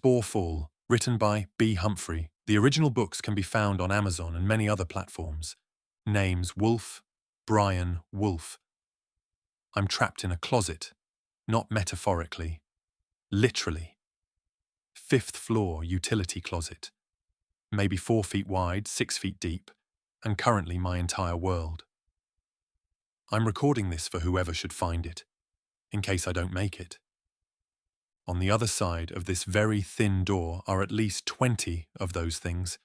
Sporefall, written by B. Humphrey. The original books can be found on Amazon and many other platforms. Names Wolf, Brian Wolf. I'm trapped in a closet, not metaphorically, literally. 5th floor utility closet, maybe 4 feet wide, 6 feet deep, and currently my entire world. I'm recording this for whoever should find it, in case I don't make it. On the other side of this very thin door are at least 20 of those things.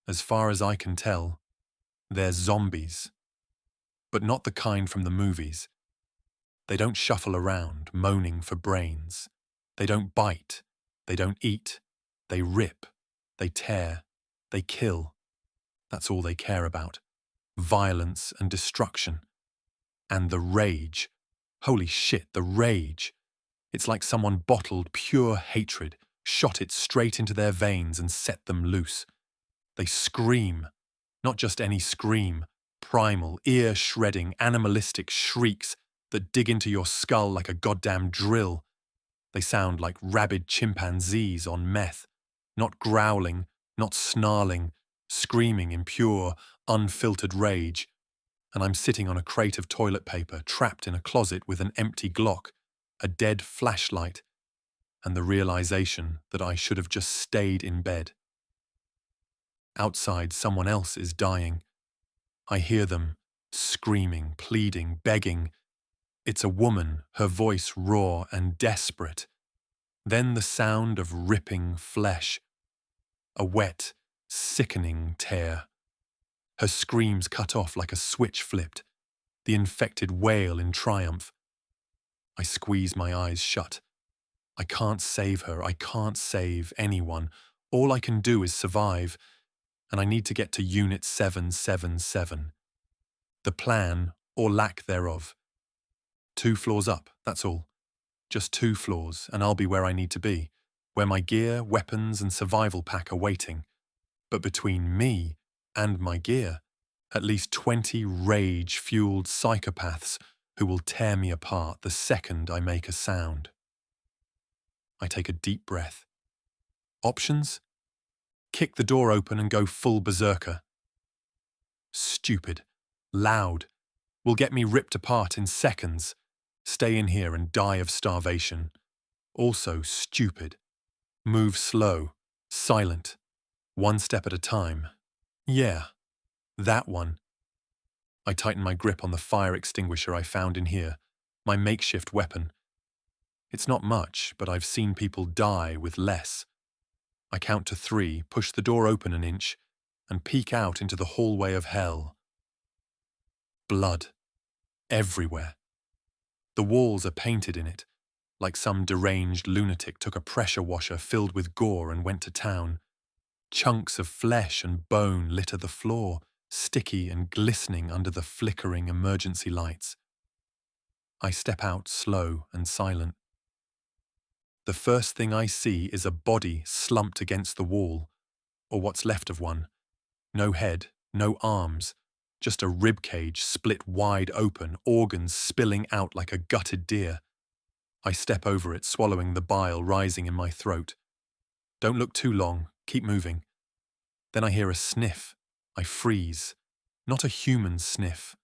As far as I can tell, they're zombies. But not the kind from the movies. They don't shuffle around, moaning for brains. They don't bite. They don't eat. They rip. They tear. They kill. That's all they care about. Violence and destruction. And the rage. Holy shit, the rage. It's like someone bottled pure hatred, shot it straight into their veins and set them loose. They scream. Not just any scream. Primal, ear-shredding, animalistic shrieks that dig into your skull like a goddamn drill. They sound like rabid chimpanzees on meth. Not growling, not snarling, screaming in pure, unfiltered rage. And I'm sitting on a crate of toilet paper, trapped in a closet with an empty Glock, a dead flashlight, and the realization that I should have just stayed in bed. Outside, someone else is dying. I hear them, screaming, pleading, begging. It's a woman, her voice raw and desperate. Then the sound of ripping flesh. A wet, sickening tear. Her screams cut off like a switch flipped, the infected wail in triumph. I squeeze my eyes shut. I can't save her, I can't save anyone. All I can do is survive, and I need to get to Unit 777. The plan, or lack thereof. 2 floors up, that's all. Just 2 floors, and I'll be where I need to be, where my gear, weapons, and survival pack are waiting. But between me and my gear, at least 20 rage-fueled psychopaths who will tear me apart the second I make a sound. I take a deep breath. Options? Kick the door open and go full berserker. Stupid. Loud. Will get me ripped apart in seconds. Stay in here and die of starvation. Also stupid. Move slow. Silent. 1 step at a time. Yeah. That one. I tighten my grip on the fire extinguisher I found in here, my makeshift weapon. It's not much, but I've seen people die with less. I count to 3, push the door open an inch, and peek out into the hallway of hell. Blood. Everywhere. The walls are painted in it, like some deranged lunatic took a pressure washer filled with gore and went to town. Chunks of flesh and bone litter the floor, sticky and glistening under the flickering emergency lights. I step out slow and silent. The first thing I see is a body slumped against the wall, or what's left of one. No head, no arms, just a ribcage split wide open, organs spilling out like a gutted deer. I step over it, swallowing the bile rising in my throat. Don't look too long, keep moving. Then I hear a sniff. I freeze. Not a human sniff.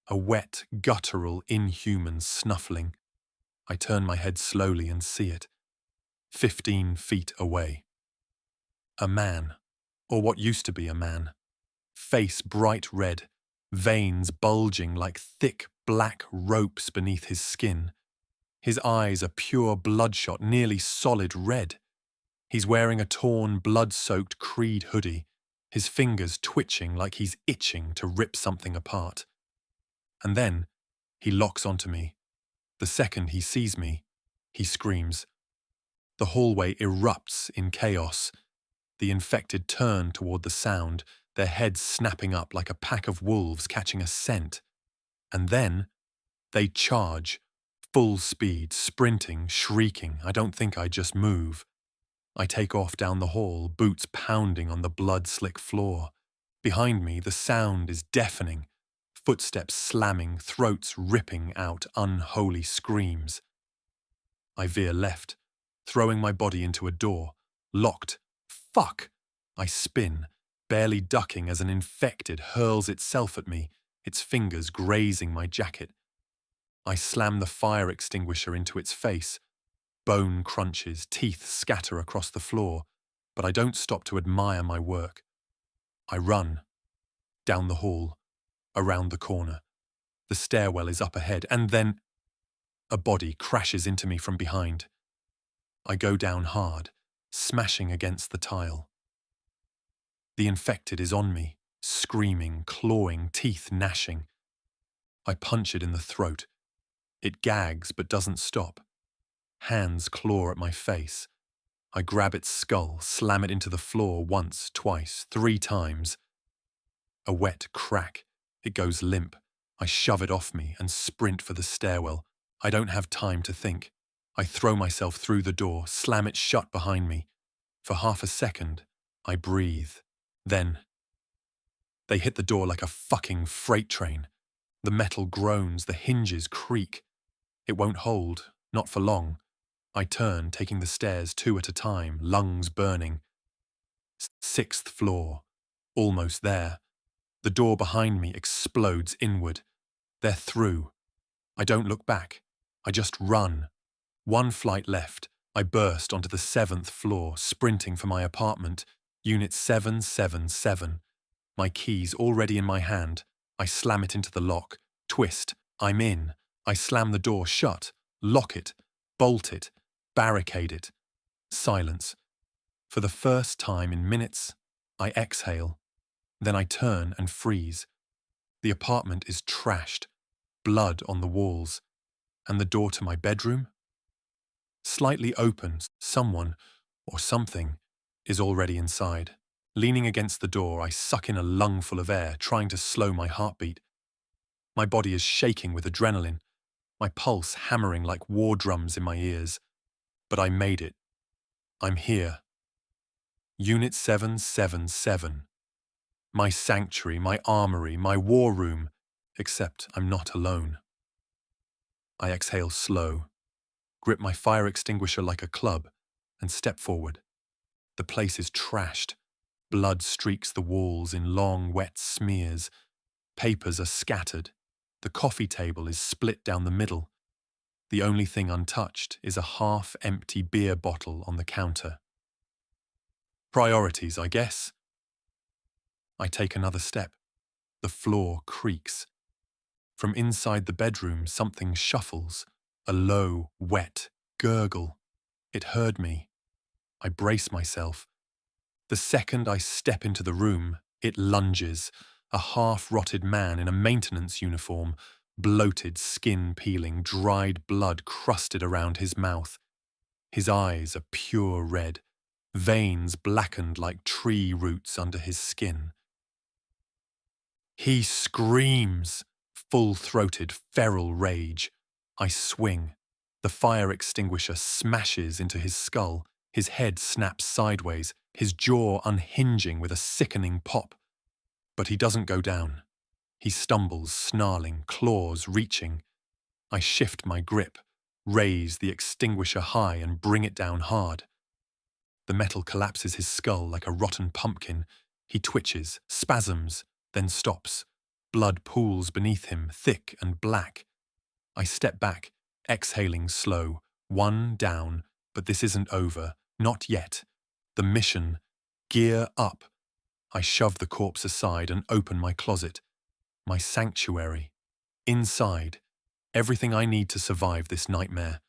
A wet, guttural, inhuman snuffling. I turn my head slowly and see it. 15 feet away. A man, or what used to be a man. Face bright red, veins bulging like thick black ropes beneath his skin. His eyes are pure bloodshot, nearly solid red. He's wearing a torn, blood-soaked Creed hoodie, his fingers twitching like he's itching to rip something apart. And then he locks onto me. The second he sees me, he screams. The hallway erupts in chaos. The infected turn toward the sound, their heads snapping up like a pack of wolves catching a scent. And then they charge, full speed, sprinting, shrieking. I don't think I just move. I take off down the hall, boots pounding on the blood-slick floor. Behind me, the sound is deafening. Footsteps slamming, throats ripping out unholy screams. I veer left, throwing my body into a door. Locked. Fuck! I spin, barely ducking as an infected hurls itself at me, its fingers grazing my jacket. I slam the fire extinguisher into its face. Bone crunches, teeth scatter across the floor, but I don't stop to admire my work. I run. Down the hall. Around the corner. The stairwell is up ahead, and then a body crashes into me from behind. I go down hard, smashing against the tile. The infected is on me, screaming, clawing, teeth gnashing. I punch it in the throat. It gags but doesn't stop. Hands claw at my face. I grab its skull, slam it into the floor once, twice, 3 times. A wet crack. It goes limp. I shove it off me and sprint for the stairwell. I don't have time to think. I throw myself through the door, slam it shut behind me. For half a second, I breathe. Then, they hit the door like a fucking freight train. The metal groans, the hinges creak. It won't hold, not for long. I turn, taking the stairs 2 at a time, lungs burning. 6th floor. Almost there. The door behind me explodes inward. They're through. I don't look back. I just run. 1 flight left. I burst onto the 7th floor, sprinting for my apartment, Unit 777. My keys already in my hand. I slam it into the lock. Twist. I'm in. I slam the door shut. Lock it. Bolt it. Barricade it. Silence. For the first time in minutes, I exhale. Then I turn and freeze. The apartment is trashed. Blood on the walls. And the door to my bedroom? Slightly open, someone, or something, is already inside. Leaning against the door, I suck in a lungful of air, trying to slow my heartbeat. My body is shaking with adrenaline, my pulse hammering like war drums in my ears. But I made it. I'm here. Unit 777. My sanctuary, my armory, my war room, except I'm not alone. I exhale slow, grip my fire extinguisher like a club, and step forward. The place is trashed. Blood streaks the walls in long, wet smears. Papers are scattered. The coffee table is split down the middle. The only thing untouched is a half-empty beer bottle on the counter. Priorities, I guess. I take another step. The floor creaks. From inside the bedroom, something shuffles, a low, wet gurgle. It heard me. I brace myself. The second I step into the room, it lunges, a half-rotted man in a maintenance uniform, bloated, skin peeling, dried blood crusted around his mouth. His eyes are pure red, veins blackened like tree roots under his skin. He screams, full-throated, feral rage. I swing. The fire extinguisher smashes into his skull. His head snaps sideways, his jaw unhinging with a sickening pop. But he doesn't go down. He stumbles, snarling, claws reaching. I shift my grip, raise the extinguisher high and bring it down hard. The metal collapses his skull like a rotten pumpkin. He twitches, spasms, then stops. Blood pools beneath him, thick and black. I step back, exhaling slow, 1 down, but this isn't over, not yet. The mission, gear up. I shove the corpse aside and open my closet. My sanctuary. Inside, everything I need to survive this nightmare.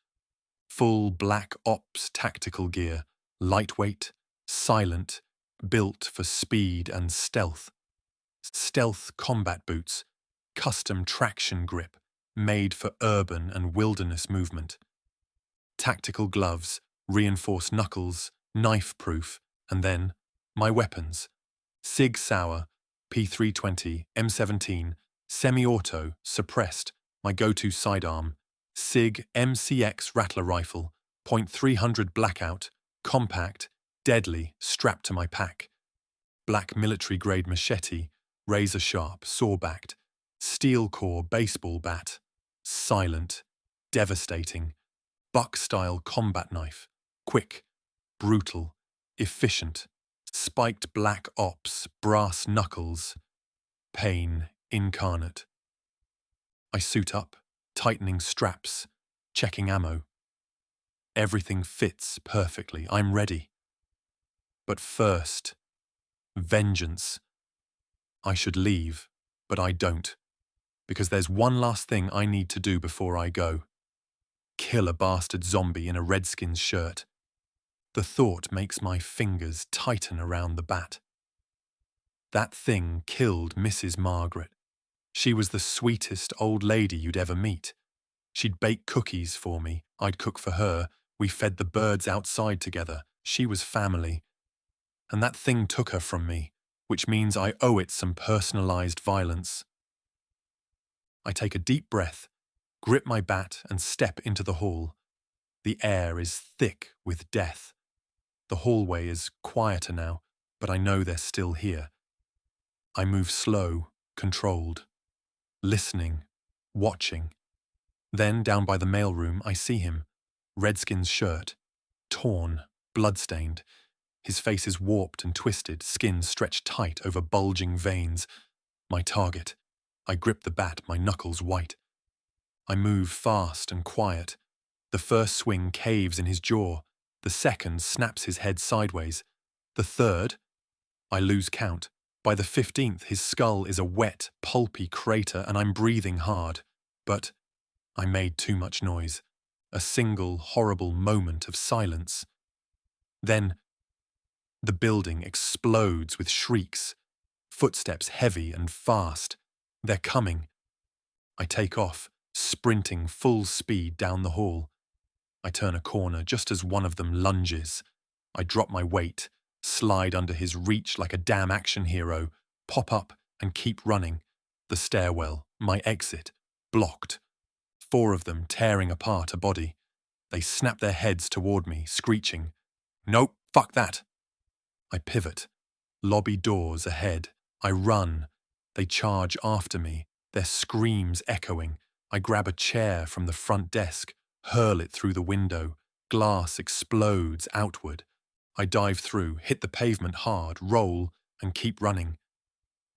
Full black ops tactical gear, lightweight, silent, built for speed and stealth. Stealth combat boots, custom traction grip, made for urban and wilderness movement. Tactical gloves, reinforced knuckles, knife-proof, and then my weapons. Sig Sauer, P320, M17, semi-auto, suppressed, my go-to sidearm. Sig MCX Rattler rifle, .300 blackout, compact, deadly, strapped to my pack. Black military-grade machete, razor-sharp, saw-backed, steel-core baseball bat. Silent, devastating, buck-style combat knife, Quick, brutal, efficient, spiked black ops, brass knuckles, pain incarnate. I suit up, tightening straps, checking ammo. Everything fits perfectly. I'm ready. But first, vengeance. I should leave, but I don't, because there's one last thing I need to do before I go. Kill a bastard zombie in a Redskins shirt. The thought makes my fingers tighten around the bat. That thing killed Mrs. Margaret. She was the sweetest old lady you'd ever meet. She'd bake cookies for me, I'd cook for her, we fed the birds outside together, she was family. And that thing took her from me, which means I owe it some personalized violence. I take a deep breath, grip my bat and step into the hall. The air is thick with death. The hallway is quieter now, but I know they're still here. I move slow, controlled, listening, watching. Then, down by the mailroom, I see him. Redskins shirt, torn, bloodstained. His face is warped and twisted, skin stretched tight over bulging veins. My target. I grip the bat, my knuckles white. I move fast and quiet. The first swing caves in his jaw. The second snaps his head sideways. The third, I lose count. By the 15th, his skull is a wet, pulpy crater and I'm breathing hard. But I made too much noise. A single, horrible moment of silence. Then, the building explodes with shrieks. Footsteps heavy and fast. They're coming. I take off, sprinting full speed down the hall. I turn a corner just as one of them lunges. I drop my weight, slide under his reach like a damn action hero, pop up and keep running. The stairwell, my exit, blocked. 4 of them tearing apart a body. They snap their heads toward me, screeching, "Nope, fuck that." I pivot. Lobby doors ahead. I run. They charge after me, their screams echoing. I grab a chair from the front desk, hurl it through the window. Glass explodes outward. I dive through, hit the pavement hard, roll, and keep running.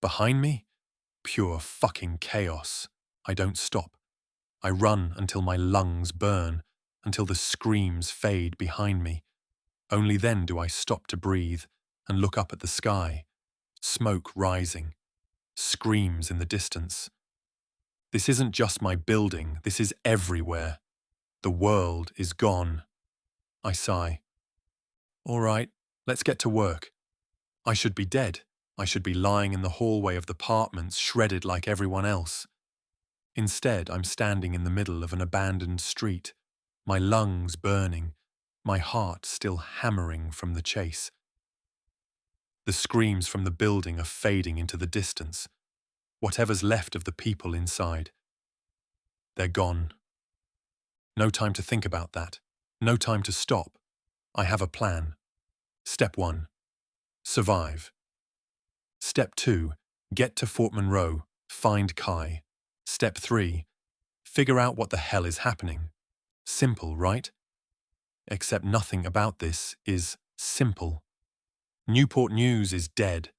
Behind me? Pure fucking chaos. I don't stop. I run until my lungs burn, until the screams fade behind me. Only then do I stop to breathe and look up at the sky. Smoke rising. Screams in the distance. This isn't just my building, this is everywhere. The world is gone. I sigh. All right, let's get to work. I should be dead. I should be lying in the hallway of the apartments, shredded like everyone else. Instead, I'm standing in the middle of an abandoned street, my lungs burning, my heart still hammering from the chase. The screams from the building are fading into the distance. Whatever's left of the people inside. They're gone. No time to think about that. No time to stop. I have a plan. Step 1. Survive. Step 2. Get to Fort Monroe. Find Kai. Step 3. Figure out what the hell is happening. Simple, right? Except nothing about this is simple. Newport News is dead.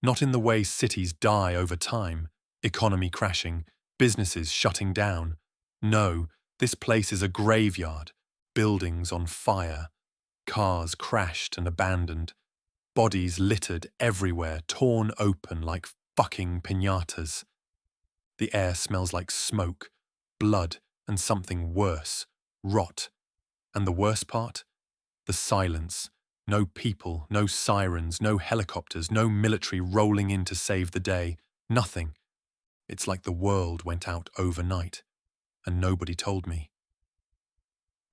Not in the way cities die over time, economy crashing, businesses shutting down. No, this place is a graveyard, buildings on fire, cars crashed and abandoned, bodies littered everywhere, torn open like fucking piñatas. The air smells like smoke, blood, and something worse, rot. And the worst part? The silence. No people, no sirens, no helicopters, no military rolling in to save the day. Nothing. It's like the world went out overnight, and nobody told me.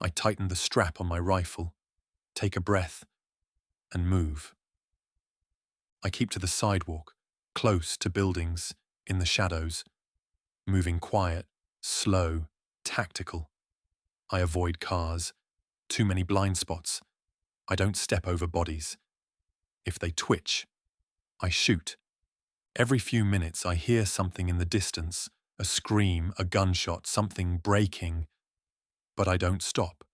I tighten the strap on my rifle, take a breath, and move. I keep to the sidewalk, close to buildings, in the shadows, moving quiet, slow, tactical. I avoid cars, too many blind spots. I don't step over bodies. If they twitch, I shoot. Every few minutes I hear something in the distance, a scream, a gunshot, something breaking. But I don't stop.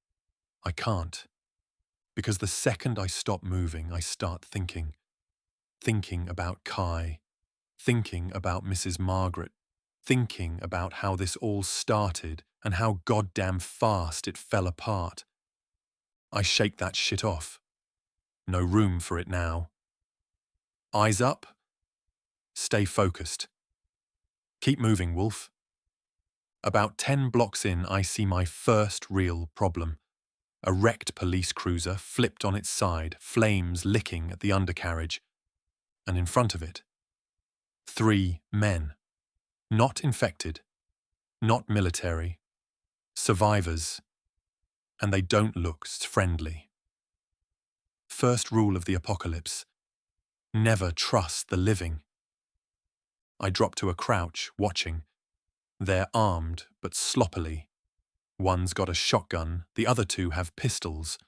I can't. Because the second I stop moving, I start thinking. Thinking about Kai. Thinking about Mrs. Margaret. Thinking about how this all started and how goddamn fast it fell apart. I shake that shit off. No room for it now. Eyes up. Stay focused. Keep moving, Wolf. About 10 blocks in, I see my first real problem. A wrecked police cruiser flipped on its side, flames licking at the undercarriage. And in front of it, 3 men. Not infected. Not military. Survivors. And they don't look friendly. First rule of the apocalypse. Never trust the living. I drop to a crouch, watching. They're armed, but sloppily. One's got a shotgun, the other 2 have pistols.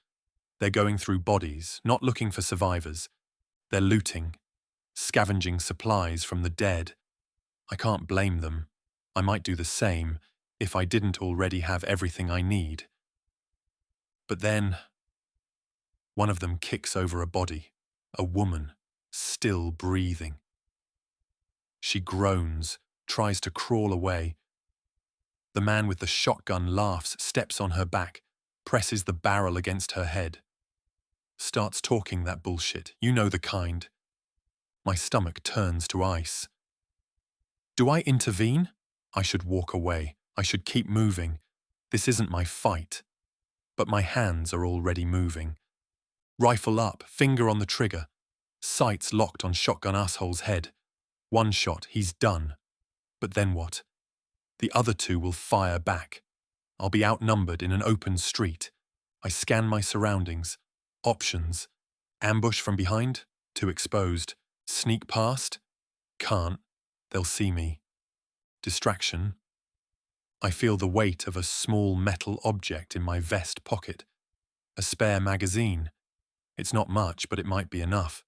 They're going through bodies, not looking for survivors. They're looting, scavenging supplies from the dead. I can't blame them. I might do the same if I didn't already have everything I need. But then, one of them kicks over a body, a woman, still breathing. She groans, tries to crawl away. The man with the shotgun laughs, steps on her back, presses the barrel against her head. Starts talking that bullshit, you know the kind. My stomach turns to ice. Do I intervene? I should walk away. I should keep moving. This isn't my fight. But my hands are already moving. Rifle up, finger on the trigger. Sights locked on shotgun asshole's head. One shot, he's done. But then what? The other 2 will fire back. I'll be outnumbered in an open street. I scan my surroundings. Options. Ambush from behind? Too exposed. Sneak past? Can't. They'll see me. Distraction. I feel the weight of a small metal object in my vest pocket. A spare magazine. It's not much, but it might be enough.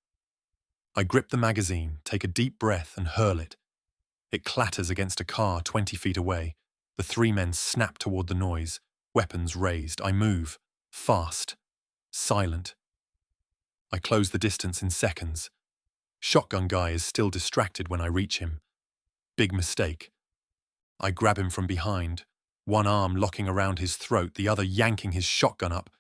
I grip the magazine, take a deep breath and hurl it. It clatters against a car 20 feet away. The 3 men snap toward the noise, weapons raised. I move. Fast. Silent. I close the distance in seconds. Shotgun guy is still distracted when I reach him. Big mistake. I grab him from behind, one arm locking around his throat, the other yanking his shotgun up.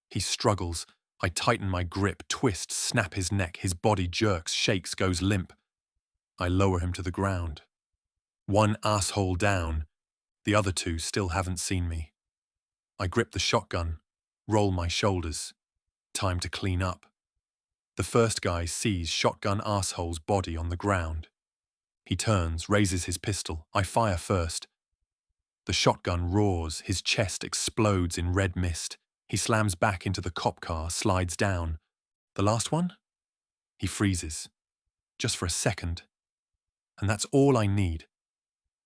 He struggles. I tighten my grip, twist, snap his neck. His body jerks, shakes, goes limp. I lower him to the ground. One asshole down. The other 2 still haven't seen me. I grip the shotgun, roll my shoulders. Time to clean up. The first guy sees shotgun asshole's body on the ground. He turns, raises his pistol. I fire first. The shotgun roars, his chest explodes in red mist. He slams back into the cop car, slides down. The last one? He freezes. Just for a second. And that's all I need.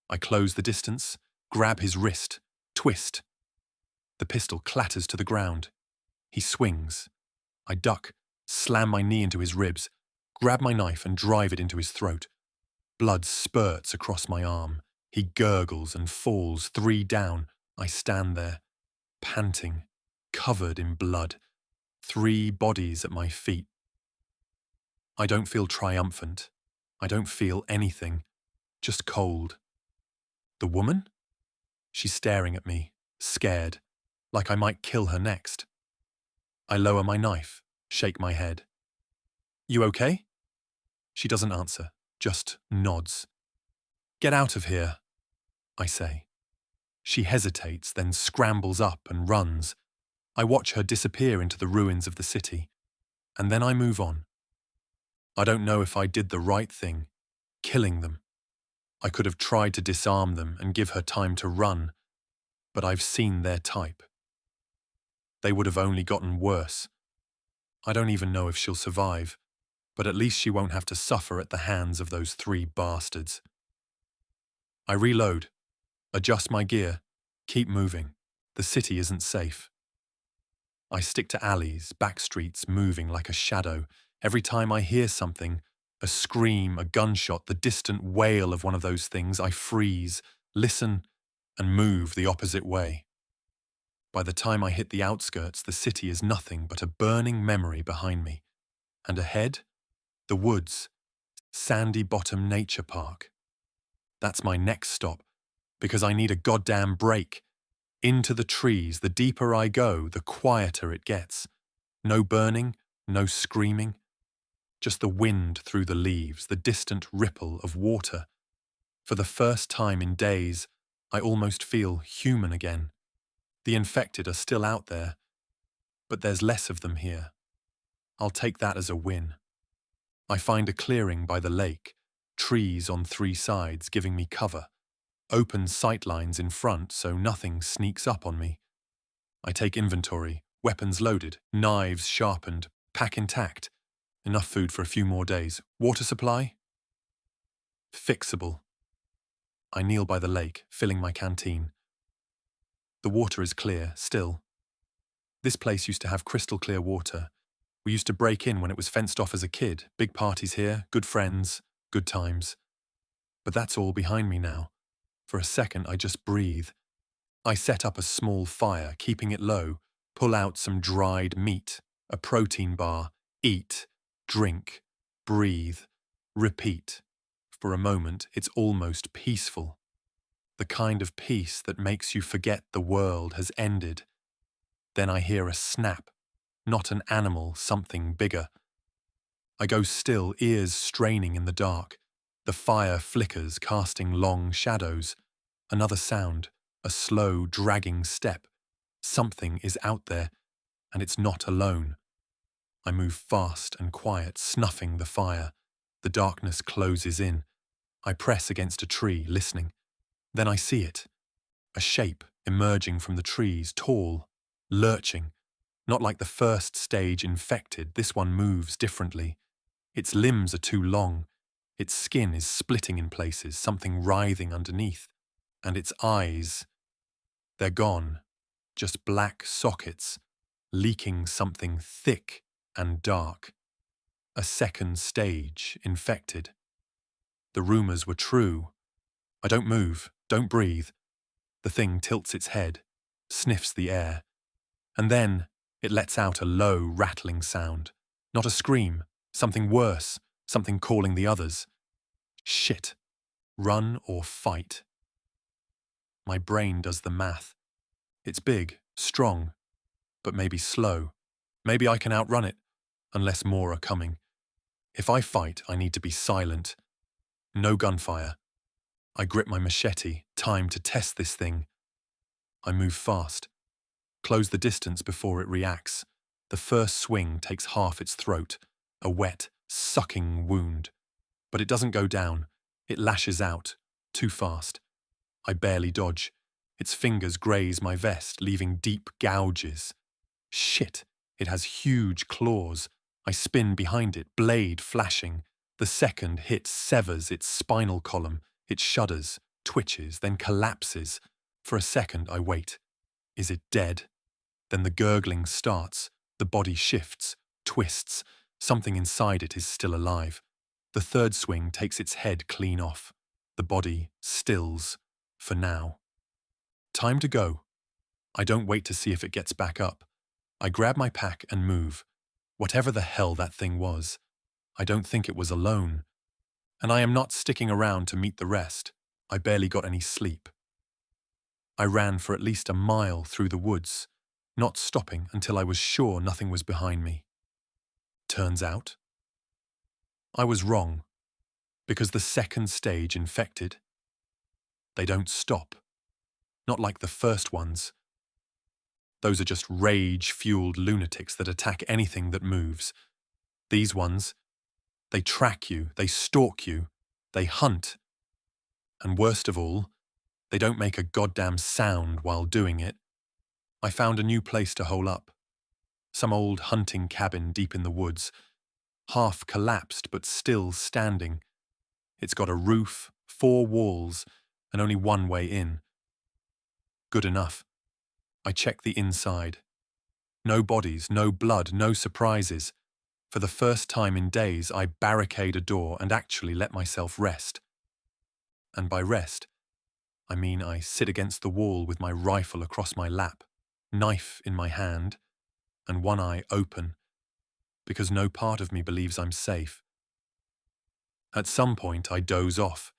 I close the distance, grab his wrist, twist. The pistol clatters to the ground. He swings. I duck, slam my knee into his ribs, grab my knife and drive it into his throat. Blood spurts across my arm. He gurgles and falls, 3 down. I stand there, panting, covered in blood. 3 bodies at my feet. I don't feel triumphant. I don't feel anything. Just cold. The woman? She's staring at me, scared, like I might kill her next. I lower my knife, shake my head. You okay? She doesn't answer, just nods. Get out of here, I say. She hesitates, then scrambles up and runs. I watch her disappear into the ruins of the city, and then I move on. I don't know if I did the right thing, killing them. I could have tried to disarm them and give her time to run, but I've seen their type. They would have only gotten worse. I don't even know if she'll survive, but at least she won't have to suffer at the hands of those 3 bastards. I reload, adjust my gear, keep moving. The city isn't safe. I stick to alleys, back streets, moving like a shadow. Every time I hear something, a scream, a gunshot, the distant wail of one of those things, I freeze, listen, and move the opposite way. By the time I hit the outskirts, the city is nothing but a burning memory behind me. And ahead, the woods, Sandy Bottom Nature Park. That's my next stop, because I need a goddamn break. Into the trees, the deeper I go, the quieter it gets. No burning, no screaming. Just the wind through the leaves, the distant ripple of water. For the first time in days, I almost feel human again. The infected are still out there, but there's less of them here. I'll take that as a win. I find a clearing by the lake, trees on 3 sides giving me cover, open sightlines in front so nothing sneaks up on me. I take inventory, weapons loaded, knives sharpened, pack intact. Enough food for a few more days. Water supply? Fixable. I kneel by the lake, filling my canteen. The water is clear, still. This place used to have crystal clear water. We used to break in when it was fenced off as a kid. Big parties here, good friends, good times. But that's all behind me now. For a second, I just breathe. I set up a small fire, keeping it low, pull out some dried meat, a protein bar, eat, drink, breathe, repeat. For a moment, it's almost peaceful. The kind of peace that makes you forget the world has ended. Then I hear a snap. Not an animal, something bigger. I go still, ears straining in the dark. The fire flickers, casting long shadows. Another sound, a slow, dragging step. Something is out there, and it's not alone. I move fast and quiet, snuffing the fire. The darkness closes in. I press against a tree, listening. Then I see it. A shape emerging from the trees, tall, lurching. Not like the first stage infected, this one moves differently. Its limbs are too long. Its skin is splitting in places, something writhing underneath. And its eyes, they're gone. Just black sockets, leaking something thick and dark. A second stage infected. The rumors were true. I don't move, don't breathe. The thing tilts its head, sniffs the air. And then it lets out a low, rattling sound. Not a scream, something worse, something calling the others. Shit. Run or fight. My brain does the math. It's big, strong, but maybe slow. Maybe I can outrun it, unless more are coming. If I fight, I need to be silent. No gunfire. I grip my machete, time to test this thing. I move fast. Close the distance before it reacts. The first swing takes half its throat, a wet, sucking wound. But it doesn't go down. It lashes out, too fast. I barely dodge. Its fingers graze my vest, leaving deep gouges. Shit, it has huge claws. I spin behind it, blade flashing. The second hit severs its spinal column. It shudders, twitches, then collapses. For a second, I wait. Is it dead? Then the gurgling starts. The body shifts, twists. Something inside it is still alive. The third swing takes its head clean off. The body stills, for now. Time to go. I don't wait to see if it gets back up. I grab my pack and move. Whatever the hell that thing was. I don't think it was alone. And I am not sticking around to meet the rest. I barely got any sleep. I ran for at least a mile through the woods, not stopping until I was sure nothing was behind me. Turns out, I was wrong, because the second stage infected, they don't stop. Not like the first ones. Those are just rage-fueled lunatics that attack anything that moves. These ones, they track you, they stalk you, they hunt. And worst of all, they don't make a goddamn sound while doing it. I found a new place to hole up. Some old hunting cabin deep in the woods, half collapsed but still standing. It's got a roof, 4 walls, and only one way in. Good enough. I check the inside. No bodies, no blood, no surprises. For the first time in days, I barricade a door and actually let myself rest. And by rest, I mean I sit against the wall with my rifle across my lap, knife in my hand, and one eye open, because no part of me believes I'm safe. At some point I doze off,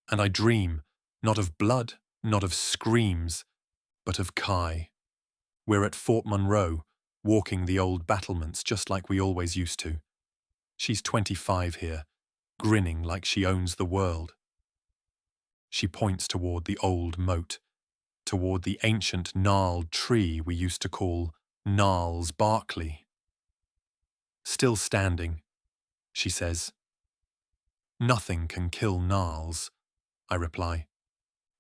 and I dream, not of blood, not of screams, but of Kai. We're at Fort Monroe, walking the old battlements just like we always used to. She's 25 here, grinning like she owns the world. She points toward the old moat, toward the ancient gnarled tree we used to call Gnarls Barkley. Still standing, she says. Nothing can kill gnarls, I reply.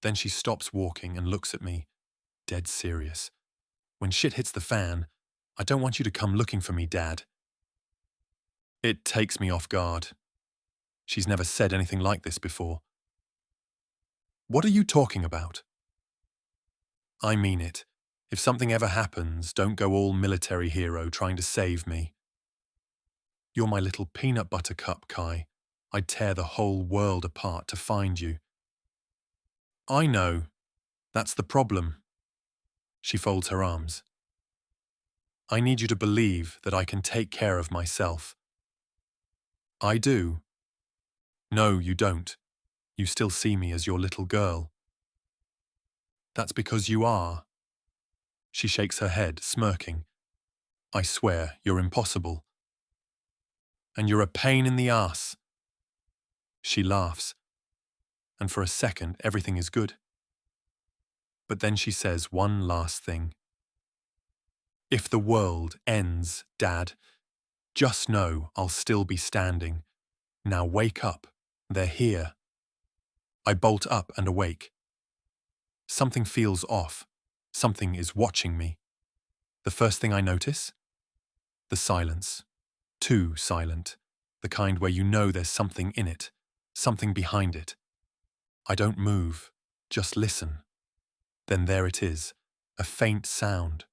Then she stops walking and looks at me, dead serious. When shit hits the fan, I don't want you to come looking for me, Dad. It takes me off guard. She's never said anything like this before. What are you talking about? I mean it. If something ever happens, don't go all military hero trying to save me. You're my little peanut butter cup, Kai. I'd tear the whole world apart to find you. I know. That's the problem. She folds her arms. I need you to believe that I can take care of myself. I do. No, you don't. You still see me as your little girl. That's because you are. She shakes her head, smirking. I swear, you're impossible. And you're a pain in the ass. She laughs, and for a second everything is good. But then she says one last thing. If the world ends, Dad, just know I'll still be standing. Now wake up. They're here. I bolt up and awake. Something feels off. Something is watching me. The first thing I notice? The silence. Too silent. The kind where you know there's something in it, something behind it. I don't move, just listen. Then there it is, a faint sound.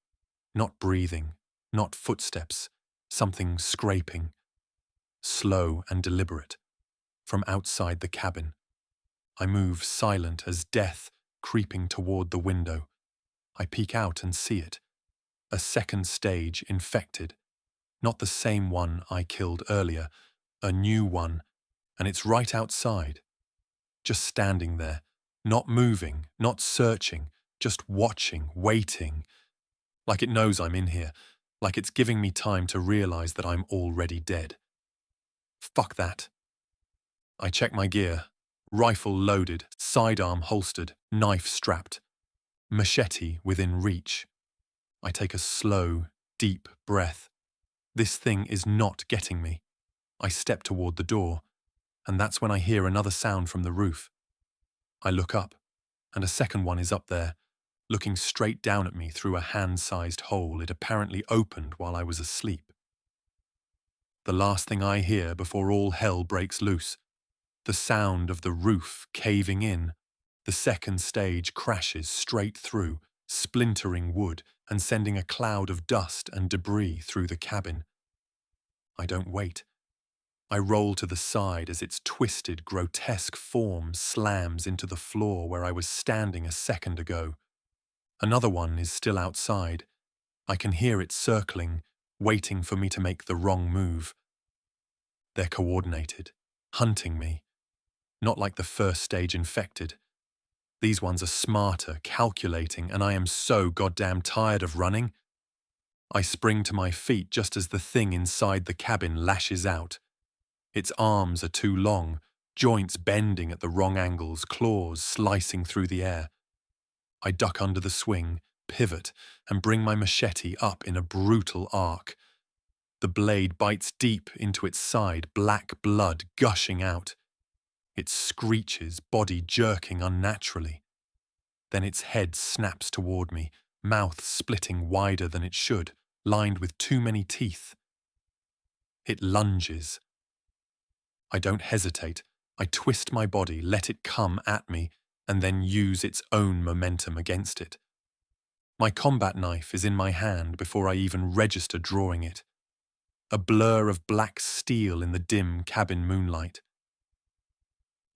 Not breathing, not footsteps, something scraping. Slow and deliberate. From outside the cabin. I move silent as death creeping toward the window. I peek out and see it. A second stage infected. Not the same one I killed earlier, a new one, and it's right outside. Just standing there, not moving, not searching, just watching, waiting. Like it knows I'm in here, like it's giving me time to realize that I'm already dead. Fuck that. I check my gear. Rifle loaded, sidearm holstered, knife strapped. Machete within reach. I take a slow, deep breath. This thing is not getting me. I step toward the door, and that's when I hear another sound from the roof. I look up, and a second one is up there, looking straight down at me through a hand-sized hole it apparently opened while I was asleep. The last thing I hear before all hell breaks loose. The sound of the roof caving in. The second stage crashes straight through, splintering wood and sending a cloud of dust and debris through the cabin. I don't wait. I roll to the side as its twisted, grotesque form slams into the floor where I was standing a second ago. Another one is still outside. I can hear it circling, waiting for me to make the wrong move. They're coordinated, hunting me. Not like the first stage infected. These ones are smarter, calculating, and I am so goddamn tired of running. I spring to my feet just as the thing inside the cabin lashes out. Its arms are too long, joints bending at the wrong angles, claws slicing through the air. I duck under the swing, pivot, and bring my machete up in a brutal arc. The blade bites deep into its side, black blood gushing out. It screeches, body jerking unnaturally. Then its head snaps toward me, mouth splitting wider than it should, lined with too many teeth. It lunges. I don't hesitate. I twist my body, let it come at me, and then use its own momentum against it. My combat knife is in my hand before I even register drawing it. A blur of black steel in the dim cabin moonlight.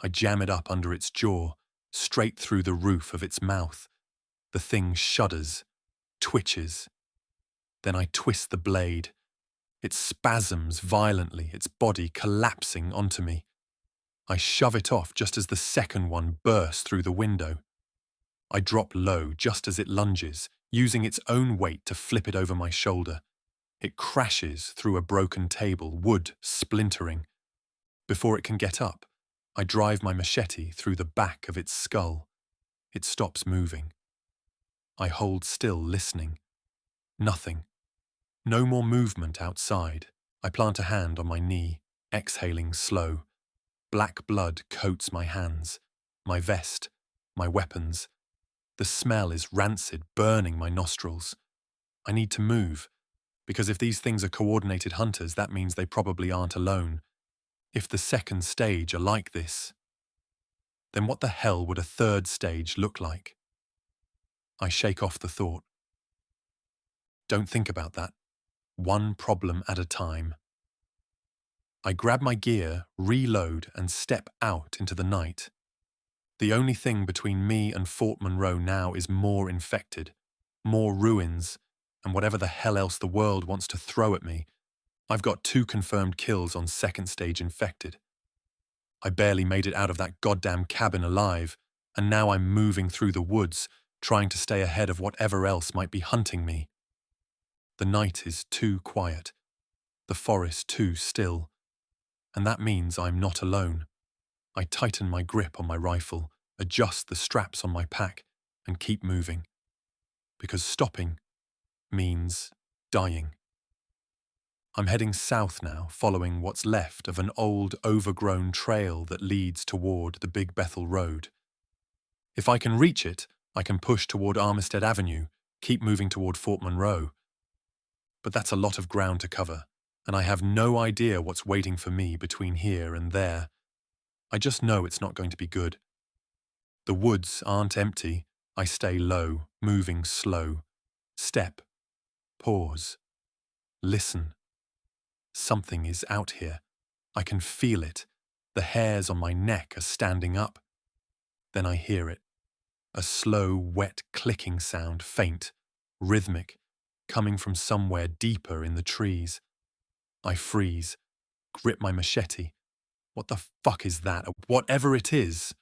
I jam it up under its jaw, straight through the roof of its mouth. The thing shudders, twitches. Then I twist the blade. It spasms violently, its body collapsing onto me. I shove it off just as the second one bursts through the window. I drop low just as it lunges, using its own weight to flip it over my shoulder. It crashes through a broken table, wood splintering. Before it can get up, I drive my machete through the back of its skull. It stops moving. I hold still, listening. Nothing. No more movement outside. I plant a hand on my knee, exhaling slow. Black blood coats my hands, my vest, my weapons. The smell is rancid, burning my nostrils. I need to move, because if these things are coordinated hunters, that means they probably aren't alone. If the second stage are like this, then what the hell would a third stage look like? I shake off the thought. Don't think about that. One problem at a time. I grab my gear, reload, and step out into the night. The only thing between me and Fort Monroe now is more infected, more ruins, and whatever the hell else the world wants to throw at me. I've got 2 confirmed kills on second stage infected. I barely made it out of that goddamn cabin alive, and now I'm moving through the woods, trying to stay ahead of whatever else might be hunting me. The night is too quiet, the forest too still, and that means I'm not alone. I tighten my grip on my rifle, adjust the straps on my pack, and keep moving. Because stopping means dying. I'm heading south now, following what's left of an old, overgrown trail that leads toward the Big Bethel Road. If I can reach it, I can push toward Armistead Avenue, keep moving toward Fort Monroe. But that's a lot of ground to cover, and I have no idea what's waiting for me between here and there. I just know it's not going to be good. The woods aren't empty. I stay low, moving slow. Step. Pause. Listen. Something is out here. I can feel it. The hairs on my neck are standing up. Then I hear it. A slow, wet clicking sound, faint, rhythmic, coming from somewhere deeper in the trees. I freeze, grip my machete. What the fuck is that? Whatever it is.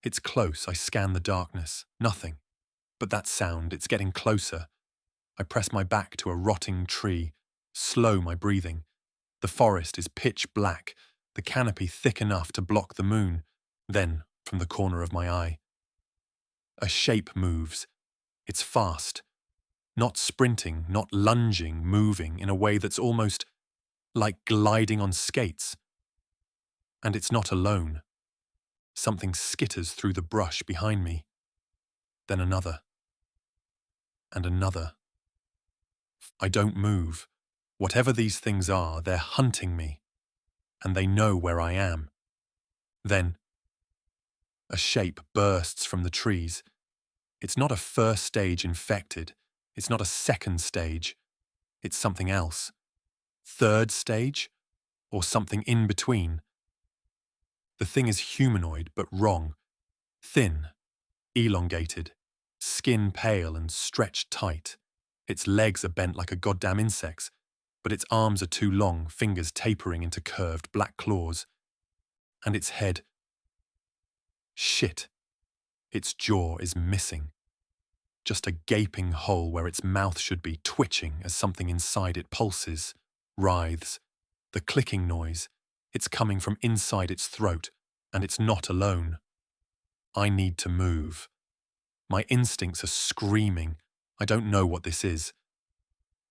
It's close. I scan the darkness. Nothing. But that sound, it's getting closer. I press my back to a rotting tree, slow my breathing. The forest is pitch black, the canopy thick enough to block the moon. Then, from the corner of my eye, a shape moves. It's fast. Not sprinting, not lunging, moving in a way that's almost like gliding on skates. And it's not alone. Something skitters through the brush behind me. Then another. And another. I don't move. Whatever these things are, they're hunting me. And they know where I am. Then, a shape bursts from the trees. It's not a first stage infected. It's not a second stage. It's something else. Third stage? Or something in between. The thing is humanoid, but wrong. Thin, elongated, skin pale and stretched tight. Its legs are bent like a goddamn insect's, but its arms are too long, fingers tapering into curved black claws. And its head. Shit. Its jaw is missing. Just a gaping hole where its mouth should be, twitching as something inside it pulses, writhes. The clicking noise. It's coming from inside its throat, and it's not alone. I need to move. My instincts are screaming. I don't know what this is.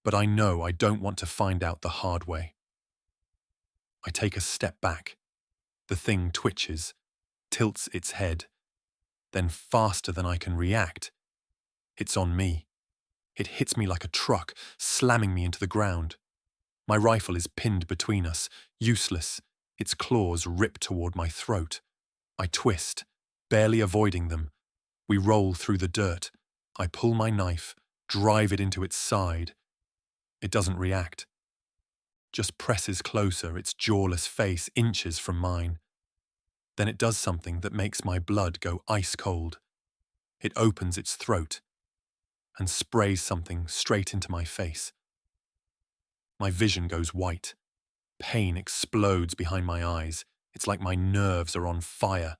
But I know I don't want to find out the hard way. I take a step back. The thing twitches, tilts its head. Then faster than I can react, it's on me. It hits me like a truck, slamming me into the ground. My rifle is pinned between us, useless. Its claws rip toward my throat. I twist, barely avoiding them. We roll through the dirt. I pull my knife, drive it into its side. It doesn't react. Just presses closer, its jawless face inches from mine. Then it does something that makes my blood go ice cold. It opens its throat. and sprays something straight into my face. My vision goes white. Pain explodes behind my eyes. It's like my nerves are on fire.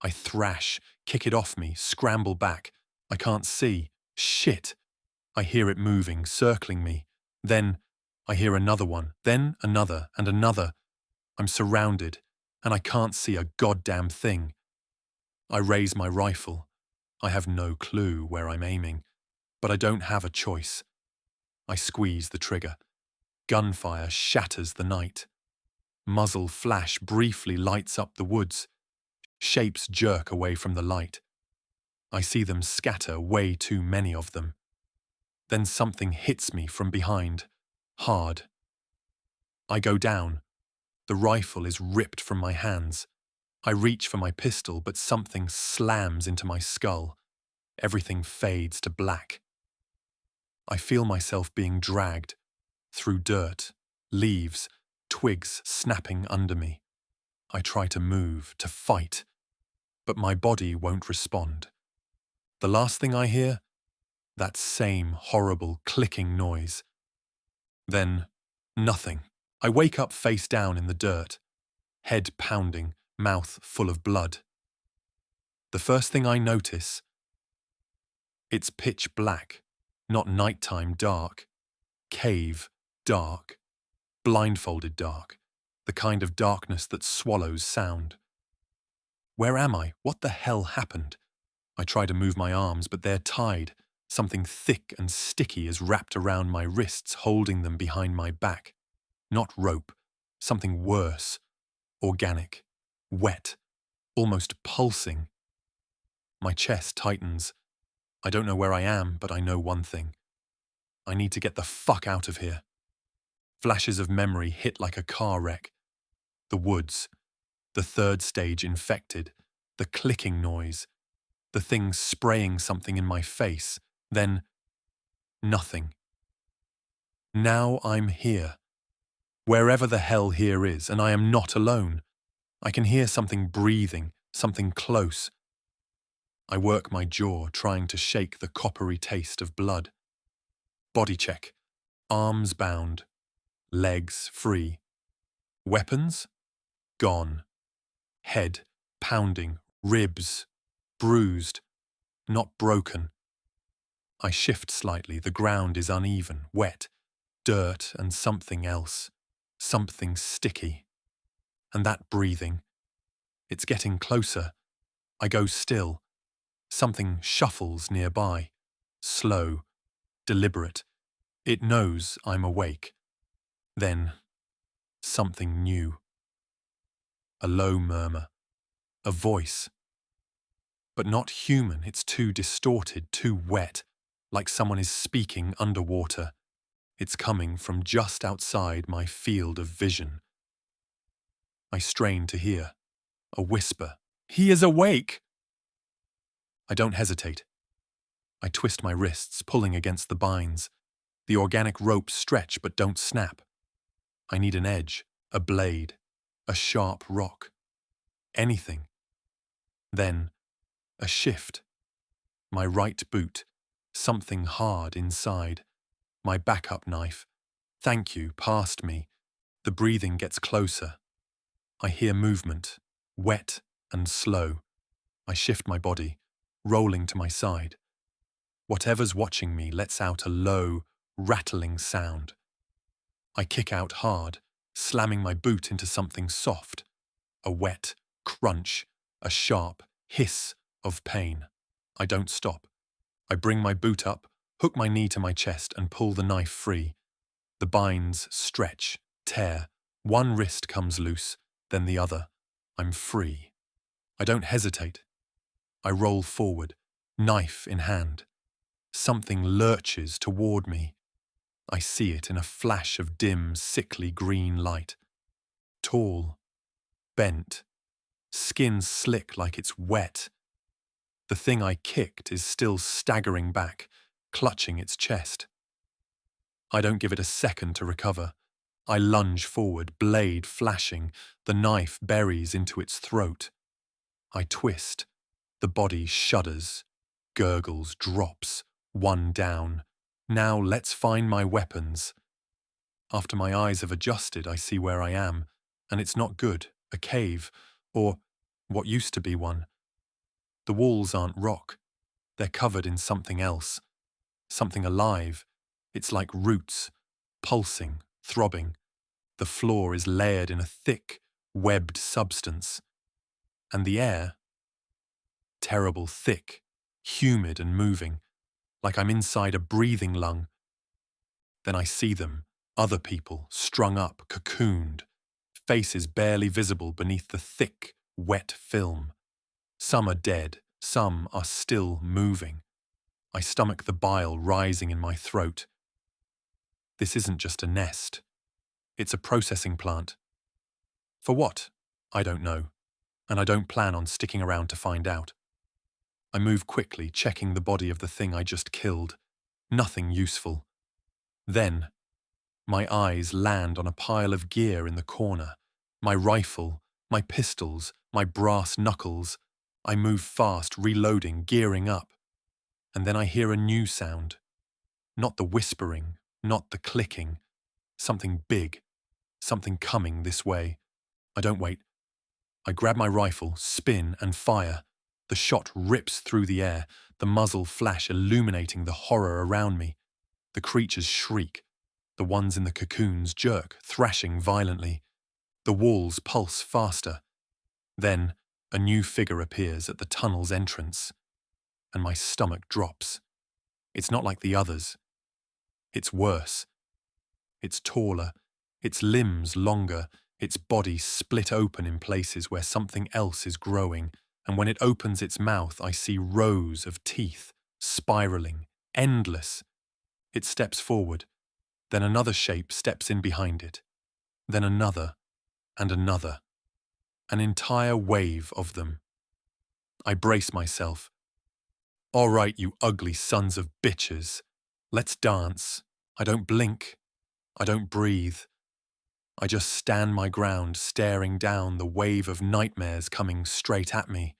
I thrash, kick it off me, scramble back. I can't see. Shit! I hear it moving, circling me. Then I hear another one, then another and another. I'm surrounded, and I can't see a goddamn thing. I raise my rifle. I have no clue where I'm aiming, but I don't have a choice. I squeeze the trigger. Gunfire shatters the night. Muzzle flash briefly lights up the woods. Shapes jerk away from the light. I see them scatter, way too many of them. Then something hits me from behind, hard. I go down. The rifle is ripped from my hands. I reach for my pistol, but something slams into my skull. Everything fades to black. I feel myself being dragged through dirt, leaves, twigs snapping under me. I try to move, to fight, but my body won't respond. The last thing I hear? That same horrible clicking noise. Then, nothing. I wake up face down in the dirt, head pounding, mouth full of blood. The first thing I notice, it's pitch black, not nighttime dark. Cave dark, blindfolded dark, the kind of darkness that swallows sound. Where am I? What the hell happened? I try to move my arms, but they're tied. Something thick and sticky is wrapped around my wrists, holding them behind my back. Not rope, something worse. Organic, wet, almost pulsing. My chest tightens. I don't know where I am, but I know one thing. I need to get the fuck out of here. Flashes of memory hit like a car wreck. The woods, the third stage infected, the clicking noise, the thing spraying something in my face, then nothing. Now I'm here. Wherever the hell here is, and I am not alone. I can hear something breathing, something close. I work my jaw, trying to shake the coppery taste of blood. Body check. Arms bound. Legs free. Weapons? Gone. Head pounding. Ribs bruised. Not broken. I shift slightly. The ground is uneven, wet. Dirt and something else. Something sticky. And that breathing. It's getting closer. I go still. Something shuffles nearby. Slow. Deliberate. It knows I'm awake. Then, something new. A low murmur. A voice. But not human, it's too distorted, too wet, like someone is speaking underwater. It's coming from just outside my field of vision. I strain to hear. A whisper. He is awake! I don't hesitate. I twist my wrists, pulling against the binds. The organic ropes stretch but don't snap. I need an edge, a blade, a sharp rock. Anything. Then, a shift. My right boot, something hard inside. My backup knife. Thank you, past me. The breathing gets closer. I hear movement, wet and slow. I shift my body, rolling to my side. Whatever's watching me lets out a low, rattling sound. I kick out hard, slamming my boot into something soft. A wet crunch, a sharp hiss of pain. I don't stop. I bring my boot up, hook my knee to my chest and pull the knife free. The binds stretch, tear. One wrist comes loose, then the other. I'm free. I don't hesitate. I roll forward, knife in hand. Something lurches toward me. I see it in a flash of dim, sickly green light. Tall, bent, skin slick like it's wet. The thing I kicked is still staggering back, clutching its chest. I don't give it a second to recover. I lunge forward, blade flashing. The knife buries into its throat. I twist. The body shudders, gurgles, drops, One down. Now let's find my weapons. After my eyes have adjusted, I see where I am, and it's not good. A cave, or what used to be one. The walls aren't rock. They're covered in something else. Something alive. It's like roots, pulsing, throbbing. The floor is layered in a thick, webbed substance. And the air? Terrible thick, humid and moving, like I'm inside a breathing lung. Then I see them, other people, strung up, cocooned, faces barely visible beneath the thick, wet film. Some are dead, some are still moving. I stomach the bile rising in my throat. This isn't just a nest. It's a processing plant. For what? I don't know, and I don't plan on sticking around to find out. I move quickly, checking the body of the thing I just killed. Nothing useful. Then, my eyes land on a pile of gear in the corner. My rifle, my pistols, my brass knuckles. I move fast, reloading, gearing up. And then I hear a new sound. Not the whispering, not the clicking. Something big. Something coming this way. I don't wait. I grab my rifle, spin, and fire. The shot rips through the air, the muzzle flash illuminating the horror around me. The creatures shriek. The ones in the cocoons jerk, thrashing violently. The walls pulse faster. Then, a new figure appears at the tunnel's entrance, and my stomach drops. It's not like the others. It's worse. It's taller, its limbs longer, its body split open in places where something else is growing, and when it opens its mouth, I see rows of teeth, spiraling, endless. It steps forward. Then another shape steps in behind it. Then another, and another. An entire wave of them. I brace myself. All right, you ugly sons of bitches. Let's dance. I don't blink. I don't breathe. I just stand my ground, staring down the wave of nightmares coming straight at me.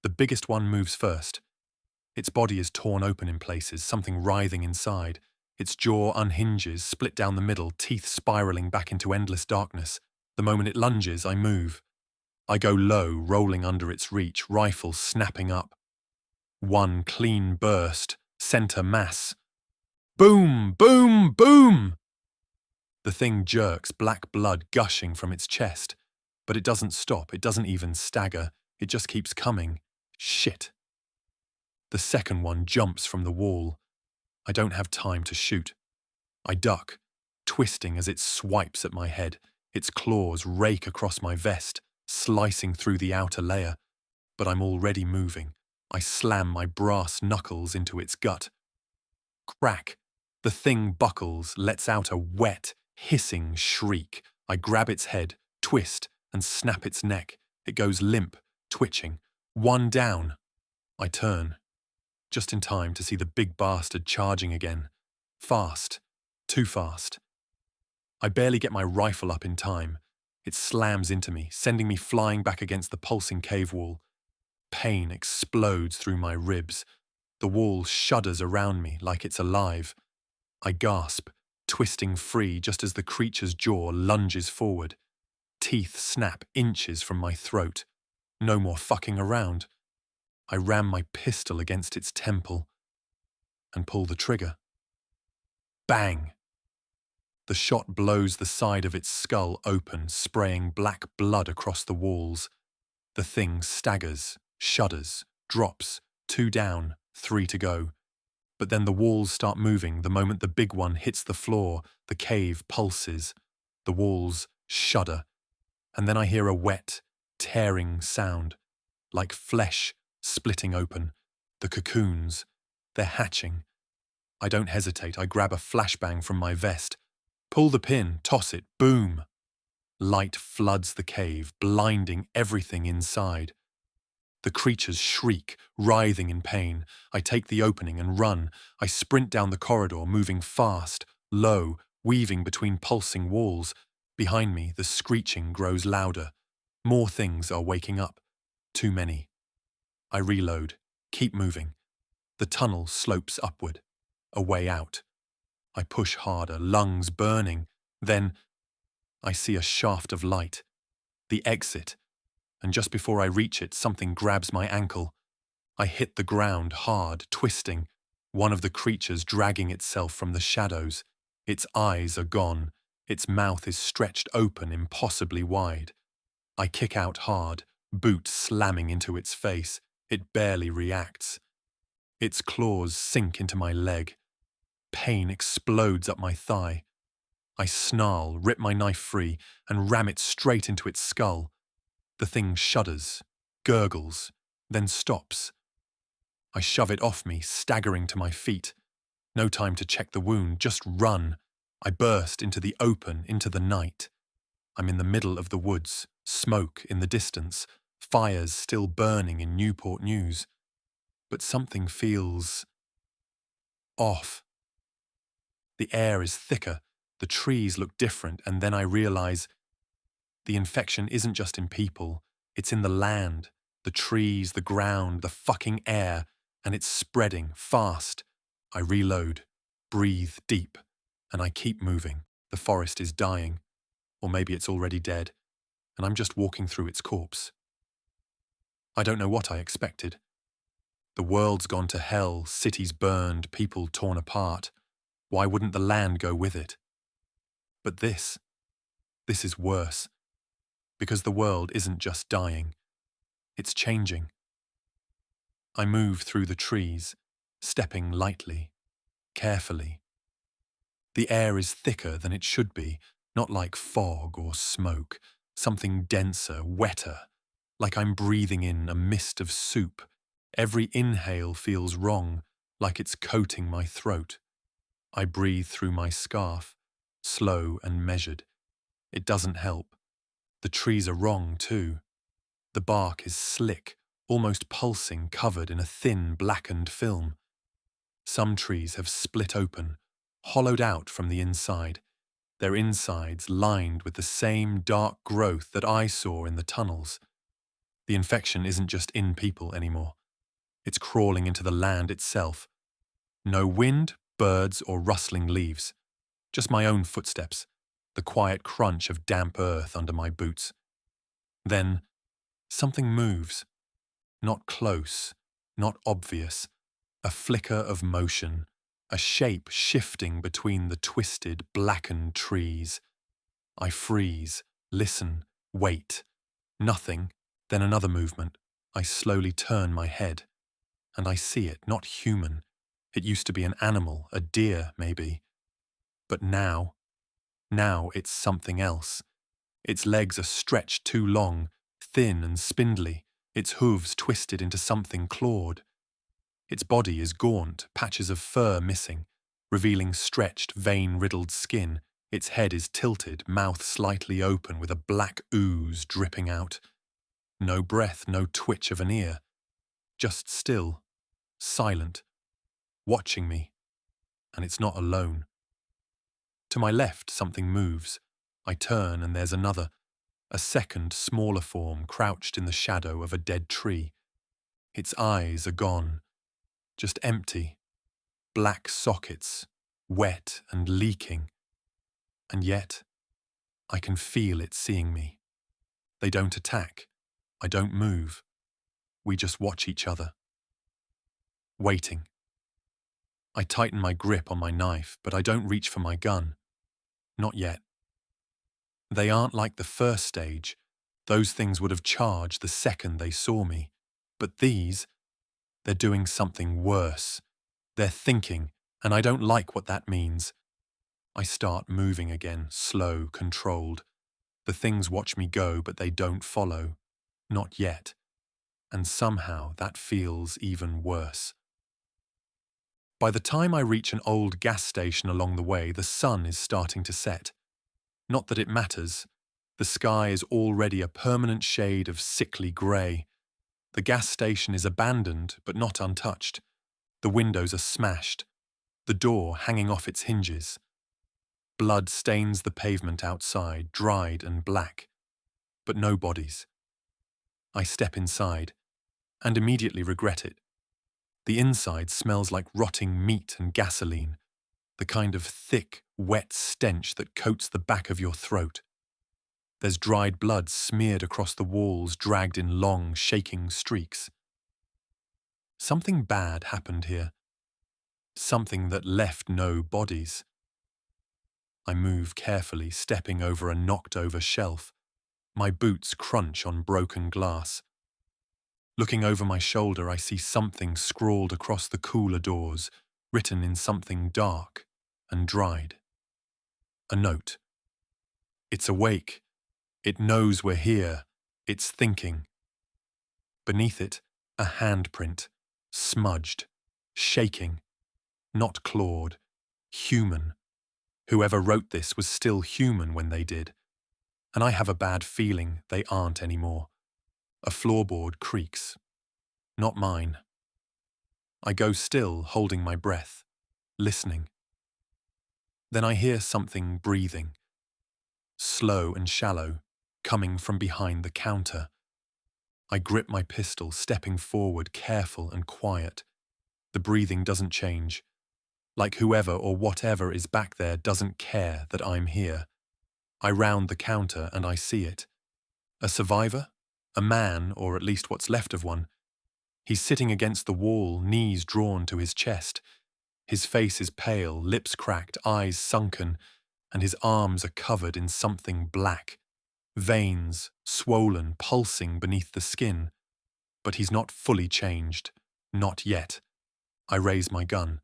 The biggest one moves first. Its body is torn open in places, something writhing inside. Its jaw unhinges, split down the middle, teeth spiraling back into endless darkness. The moment it lunges, I move. I go low, rolling under its reach, rifle snapping up. One clean burst, center mass. Boom! Boom! Boom! The thing jerks, black blood gushing from its chest. But it doesn't stop, it doesn't even stagger. It just keeps coming. Shit. The second one jumps from the wall. I don't have time to shoot. I duck, twisting as it swipes at my head. Its claws rake across my vest, slicing through the outer layer. But I'm already moving. I slam my brass knuckles into its gut. Crack! The thing buckles, lets out a wet, hissing shriek. I grab its head, twist, and snap its neck. It goes limp, twitching. One down. I turn, just in time to see the big bastard charging again. Fast. Too fast. I barely get my rifle up in time. It slams into me, sending me flying back against the pulsing cave wall. Pain explodes through my ribs. The wall shudders around me like it's alive. I gasp, twisting free just as the creature's jaw lunges forward. Teeth snap inches from my throat. No more fucking around. I ram my pistol against its temple and pull the trigger. Bang! The shot blows the side of its skull open, spraying black blood across the walls. The thing staggers, shudders, drops, 2 down, 3 to go. But then the walls start moving the moment the big one hits the floor, the cave pulses. The walls shudder, and then I hear a wet, tearing sound, like flesh splitting open. The cocoons, they're hatching. I don't hesitate, I grab a flashbang from my vest. Pull the pin, toss it, boom! Light floods the cave, blinding everything inside. The creatures shriek, writhing in pain. I take the opening and run. I sprint down the corridor, moving fast, low, weaving between pulsing walls. Behind me, the screeching grows louder. More things are waking up. Too many. I reload, keep moving. The tunnel slopes upward, a way out. I push harder, lungs burning. Then I see a shaft of light, the exit, and just before I reach it, something grabs my ankle. I hit the ground hard, twisting, one of the creatures dragging itself from the shadows. Its eyes are gone. Its mouth is stretched open impossibly wide. I kick out hard, boot slamming into its face. It barely reacts. Its claws sink into my leg. Pain explodes up my thigh. I snarl, rip my knife free, and ram it straight into its skull. The thing shudders, gurgles, then stops. I shove it off me, staggering to my feet. No time to check the wound, just run. I burst into the open, into the night. I'm in the middle of the woods, smoke in the distance, fires still burning in Newport News. But something feels off. The air is thicker, the trees look different, and then I realize the infection isn't just in people, it's in the land, the trees, the ground, the fucking air, and it's spreading fast. I reload, breathe deep, and I keep moving. The forest is dying, or maybe it's already dead, and I'm just walking through its corpse. I don't know what I expected. The world's gone to hell, cities burned, people torn apart. Why wouldn't the land go with it? But this is worse. Because the world isn't just dying. It's changing. I move through the trees, stepping lightly, carefully. The air is thicker than it should be, not like fog or smoke, something denser, wetter, like I'm breathing in a mist of soup. Every inhale feels wrong, like it's coating my throat. I breathe through my scarf, slow and measured. It doesn't help. The trees are wrong too. The bark is slick, almost pulsing, covered in a thin, blackened film. Some trees have split open, hollowed out from the inside, their insides lined with the same dark growth that I saw in the tunnels. The infection isn't just in people anymore. It's crawling into the land itself. No wind, birds, or rustling leaves. Just my own footsteps, the quiet crunch of damp earth under my boots. Then, something moves. Not close, not obvious. A flicker of motion, a shape shifting between the twisted, blackened trees. I freeze, listen, wait. Nothing, then another movement. I slowly turn my head. And I see it, not human. It used to be an animal, a deer, maybe. But now it's something else. Its legs are stretched too long, thin and spindly, its hooves twisted into something clawed. Its body is gaunt, patches of fur missing, revealing stretched, vein-riddled skin. Its head is tilted, mouth slightly open with a black ooze dripping out. No breath, no twitch of an ear. Just still, silent, watching me. And it's not alone. To my left, something moves. I turn and there's another, a second, smaller form crouched in the shadow of a dead tree. Its eyes are gone, just empty, black sockets, wet and leaking. And yet, I can feel it seeing me. They don't attack. I don't move. We just watch each other. Waiting. I tighten my grip on my knife, but I don't reach for my gun. Not yet. They aren't like the first stage. Those things would have charged the second they saw me. But these, they're doing something worse. They're thinking, and I don't like what that means. I start moving again, slow, controlled. The things watch me go, but they don't follow. Not yet. And somehow that feels even worse. By the time I reach an old gas station along the way, the sun is starting to set. Not that it matters. The sky is already a permanent shade of sickly grey. The gas station is abandoned, but not untouched. The windows are smashed. The door hanging off its hinges. Blood stains the pavement outside, dried and black. But no bodies. I step inside, and immediately regret it. The inside smells like rotting meat and gasoline, the kind of thick, wet stench that coats the back of your throat. There's dried blood smeared across the walls, dragged in long, shaking streaks. Something bad happened here. Something that left no bodies. I move carefully, stepping over a knocked-over shelf. My boots crunch on broken glass. Looking over my shoulder, I see something scrawled across the cooler doors, written in something dark and dried. A note. It's awake. It knows we're here. It's thinking. Beneath it, a handprint, smudged, shaking, not clawed, human. Whoever wrote this was still human when they did, and I have a bad feeling they aren't anymore. A floorboard creaks. Not mine. I go still, holding my breath, listening. Then I hear something breathing, slow and shallow, coming from behind the counter. I grip my pistol, stepping forward, careful and quiet. The breathing doesn't change, like whoever or whatever is back there doesn't care that I'm here. I round the counter and I see it. A survivor? A man, or at least what's left of one. He's sitting against the wall, knees drawn to his chest. His face is pale, lips cracked, eyes sunken, and his arms are covered in something black. Veins, swollen, pulsing beneath the skin. But he's not fully changed. Not yet. I raise my gun.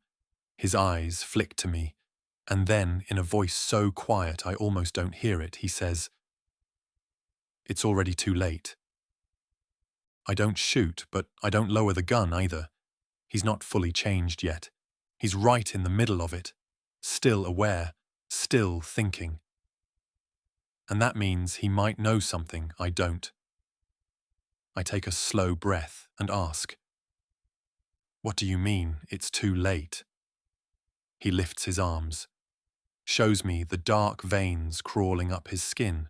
His eyes flick to me, and then, in a voice so quiet I almost don't hear it, he says, "It's already too late." I don't shoot, but I don't lower the gun either. He's not fully changed yet. He's right in the middle of it, still aware, still thinking. And that means he might know something I don't. I take a slow breath and ask, "What do you mean, it's too late?" He lifts his arms, shows me the dark veins crawling up his skin,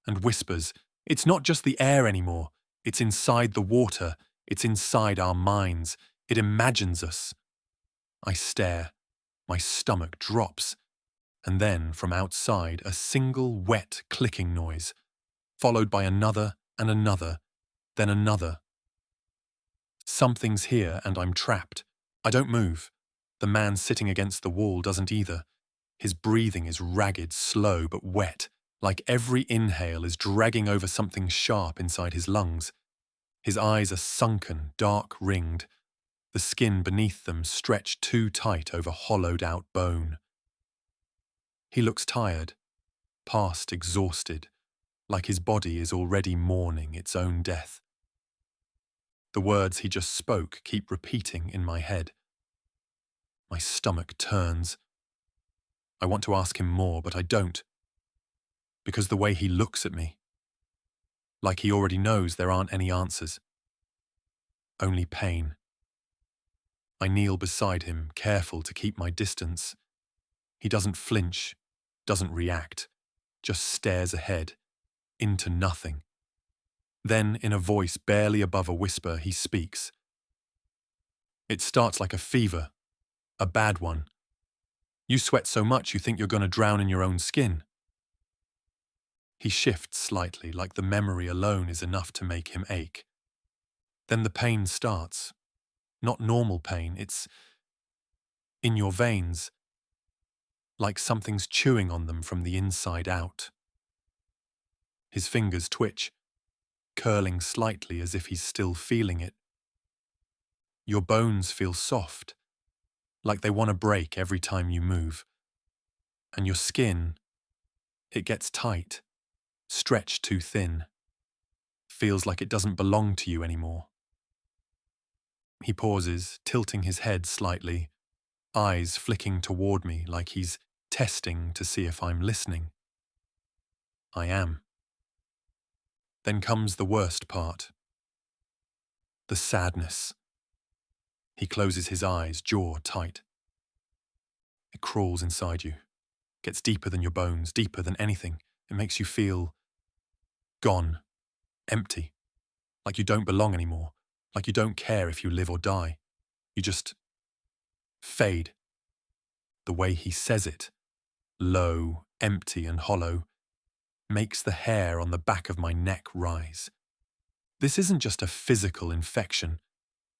and whispers, "It's not just the air anymore. It's inside the water. It's inside our minds. It imagines us." I stare. My stomach drops. And then, from outside, a single wet clicking noise, followed by another and another, then another. Something's here and I'm trapped. I don't move. The man sitting against the wall doesn't either. His breathing is ragged, slow, but wet, like every inhale is dragging over something sharp inside his lungs. His eyes are sunken, dark-ringed, the skin beneath them stretched too tight over hollowed-out bone. He looks tired, past exhausted, like his body is already mourning its own death. The words he just spoke keep repeating in my head. My stomach turns. I want to ask him more, but I don't. Because the way he looks at me, like he already knows there aren't any answers. Only pain. I kneel beside him, careful to keep my distance. He doesn't flinch, doesn't react, just stares ahead, into nothing. Then, in a voice barely above a whisper, he speaks. "It starts like a fever, a bad one. You sweat so much you think you're going to drown in your own skin." He shifts slightly, like the memory alone is enough to make him ache. Then the pain starts. Not normal pain, it's in your veins, like something's chewing on them from the inside out. His fingers twitch, curling slightly as if he's still feeling it. Your bones feel soft, like they want to break every time you move. And your skin, it gets tight, stretched too thin. Feels like it doesn't belong to you anymore. He pauses, tilting his head slightly, eyes flicking toward me like he's testing to see if I'm listening. I am. Then comes the worst part. The sadness. He closes his eyes, jaw tight. It crawls inside you, gets deeper than your bones, deeper than anything. It makes you feel gone, empty, like you don't belong anymore, like you don't care if you live or die. You just fade. The way he says it, low, empty and hollow, makes the hair on the back of my neck rise. This isn't just a physical infection.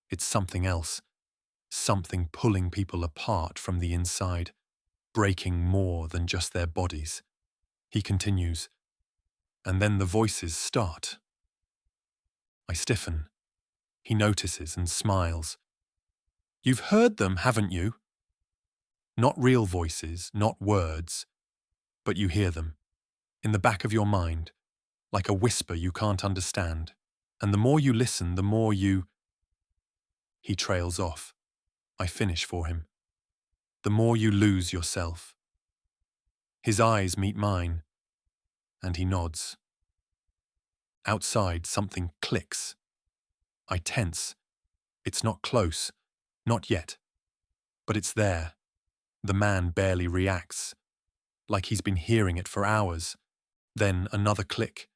It's something else. Something pulling people apart from the inside, breaking more than just their bodies. He continues, and then the voices start. I stiffen. He notices and smiles. You've heard them, haven't you? Not real voices, not words, but you hear them, in the back of your mind, like a whisper you can't understand. And the more you listen, the more you... He trails off. I finish for him. The more you lose yourself. His eyes meet mine, and he nods. Outside, something clicks. I tense. It's not close, not yet, but it's there. The man barely reacts, like he's been hearing it for hours. Then another click.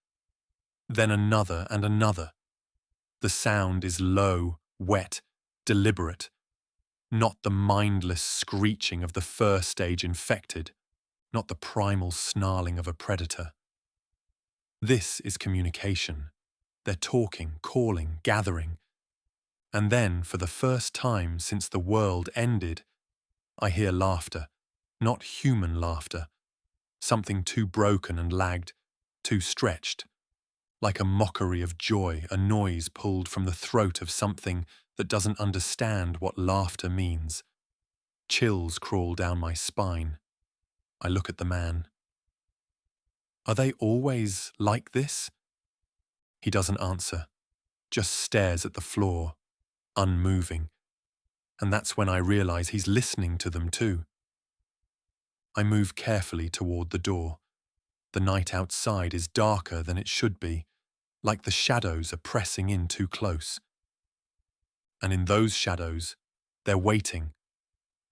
Then another and another. The sound is low, wet, deliberate. Not the mindless screeching of the first stage infected, not the primal snarling of a predator. This is communication. They're talking, calling, gathering. And then, for the first time since the world ended, I hear laughter, not human laughter, something too broken and lagged, too stretched, like a mockery of joy, a noise pulled from the throat of something that doesn't understand what laughter means. Chills crawl down my spine. I look at the man. Are they always like this? He doesn't answer, just stares at the floor, unmoving. And that's when I realize he's listening to them too. I move carefully toward the door. The night outside is darker than it should be, like the shadows are pressing in too close. And in those shadows, they're waiting.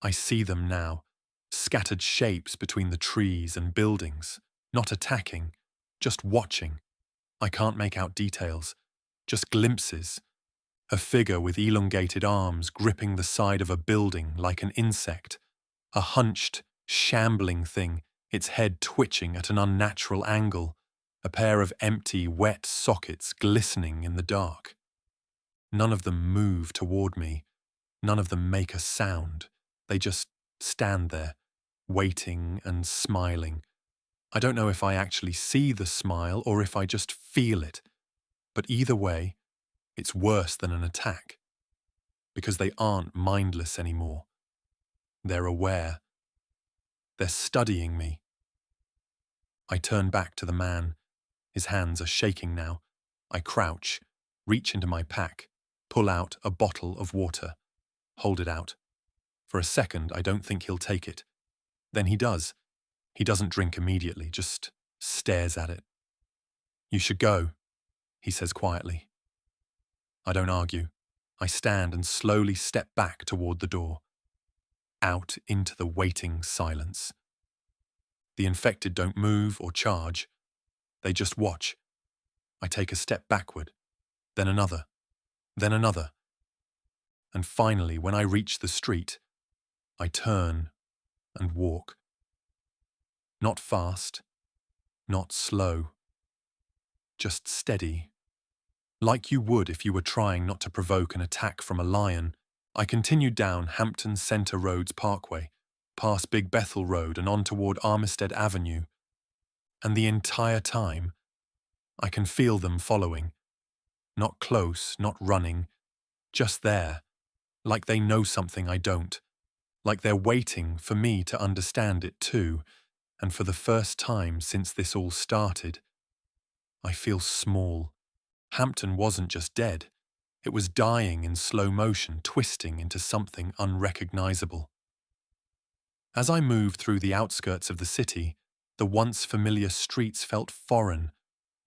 I see them now, scattered shapes between the trees and buildings, not attacking, just watching. I can't make out details, just glimpses. A figure with elongated arms gripping the side of a building like an insect. A hunched, shambling thing, its head twitching at an unnatural angle. A pair of empty, wet sockets glistening in the dark. None of them move toward me. None of them make a sound. They just stand there, waiting and smiling. I don't know if I actually see the smile or if I just feel it. But either way, it's worse than an attack. Because they aren't mindless anymore. They're aware. They're studying me. I turn back to the man. His hands are shaking now. I crouch, reach into my pack, pull out a bottle of water, hold it out. For a second, I don't think he'll take it. Then he does. He doesn't drink immediately, just stares at it. You should go, he says quietly. I don't argue. I stand and slowly step back toward the door, out into the waiting silence. The infected don't move or charge. They just watch. I take a step backward, then another, then another. And finally, when I reach the street, I turn and walk. Not fast, not slow, just steady. Like you would if you were trying not to provoke an attack from a lion. I continued down Hampton Centre Road's Parkway, past Big Bethel Road and on toward Armistead Avenue. And the entire time, I can feel them following. Not close, not running, just there, like they know something I don't, like they're waiting for me to understand it too, and for the first time since this all started, I feel small. Hampton wasn't just dead, it was dying in slow motion, twisting into something unrecognizable. As I moved through the outskirts of the city, the once familiar streets felt foreign,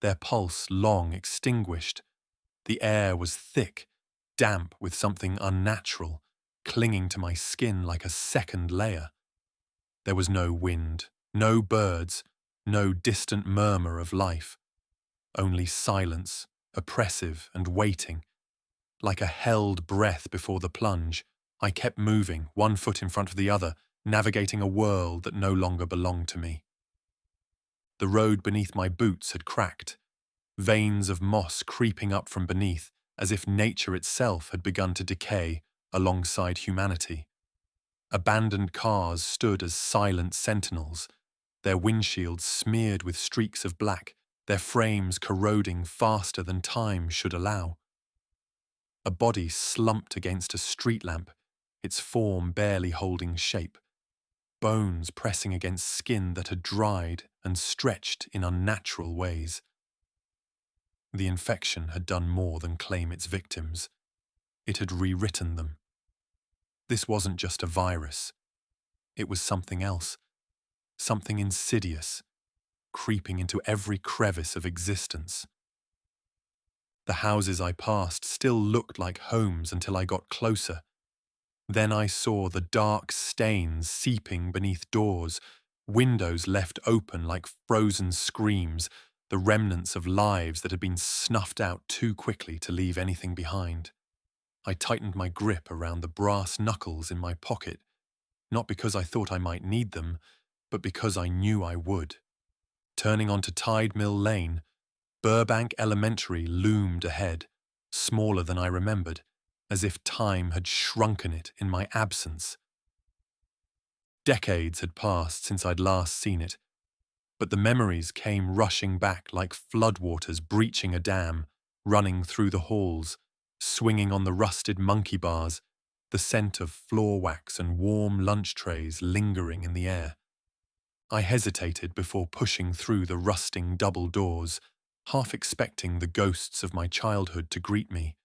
their pulse long extinguished. The air was thick, damp with something unnatural, clinging to my skin like a second layer. There was no wind, no birds, no distant murmur of life. Only silence, oppressive and waiting, like a held breath before the plunge, I kept moving, one foot in front of the other, navigating a world that no longer belonged to me. The road beneath my boots had cracked, veins of moss creeping up from beneath, as if nature itself had begun to decay alongside humanity. Abandoned cars stood as silent sentinels, their windshields smeared with streaks of black, their frames corroding faster than time should allow. A body slumped against a street lamp, its form barely holding shape, bones pressing against skin that had dried and stretched in unnatural ways. The infection had done more than claim its victims. It had rewritten them. This wasn't just a virus. It was something else, something insidious, creeping into every crevice of existence. The houses I passed still looked like homes until I got closer. Then I saw the dark stains seeping beneath doors, windows left open like frozen screams, the remnants of lives that had been snuffed out too quickly to leave anything behind. I tightened my grip around the brass knuckles in my pocket, not because I thought I might need them, but because I knew I would. Turning onto Tide Mill Lane, Burbank Elementary loomed ahead, smaller than I remembered, as if time had shrunken it in my absence. Decades had passed since I'd last seen it, but the memories came rushing back like floodwaters breaching a dam, running through the halls, swinging on the rusted monkey bars, the scent of floor wax and warm lunch trays lingering in the air. I hesitated before pushing through the rusting double doors, half expecting the ghosts of my childhood to greet me.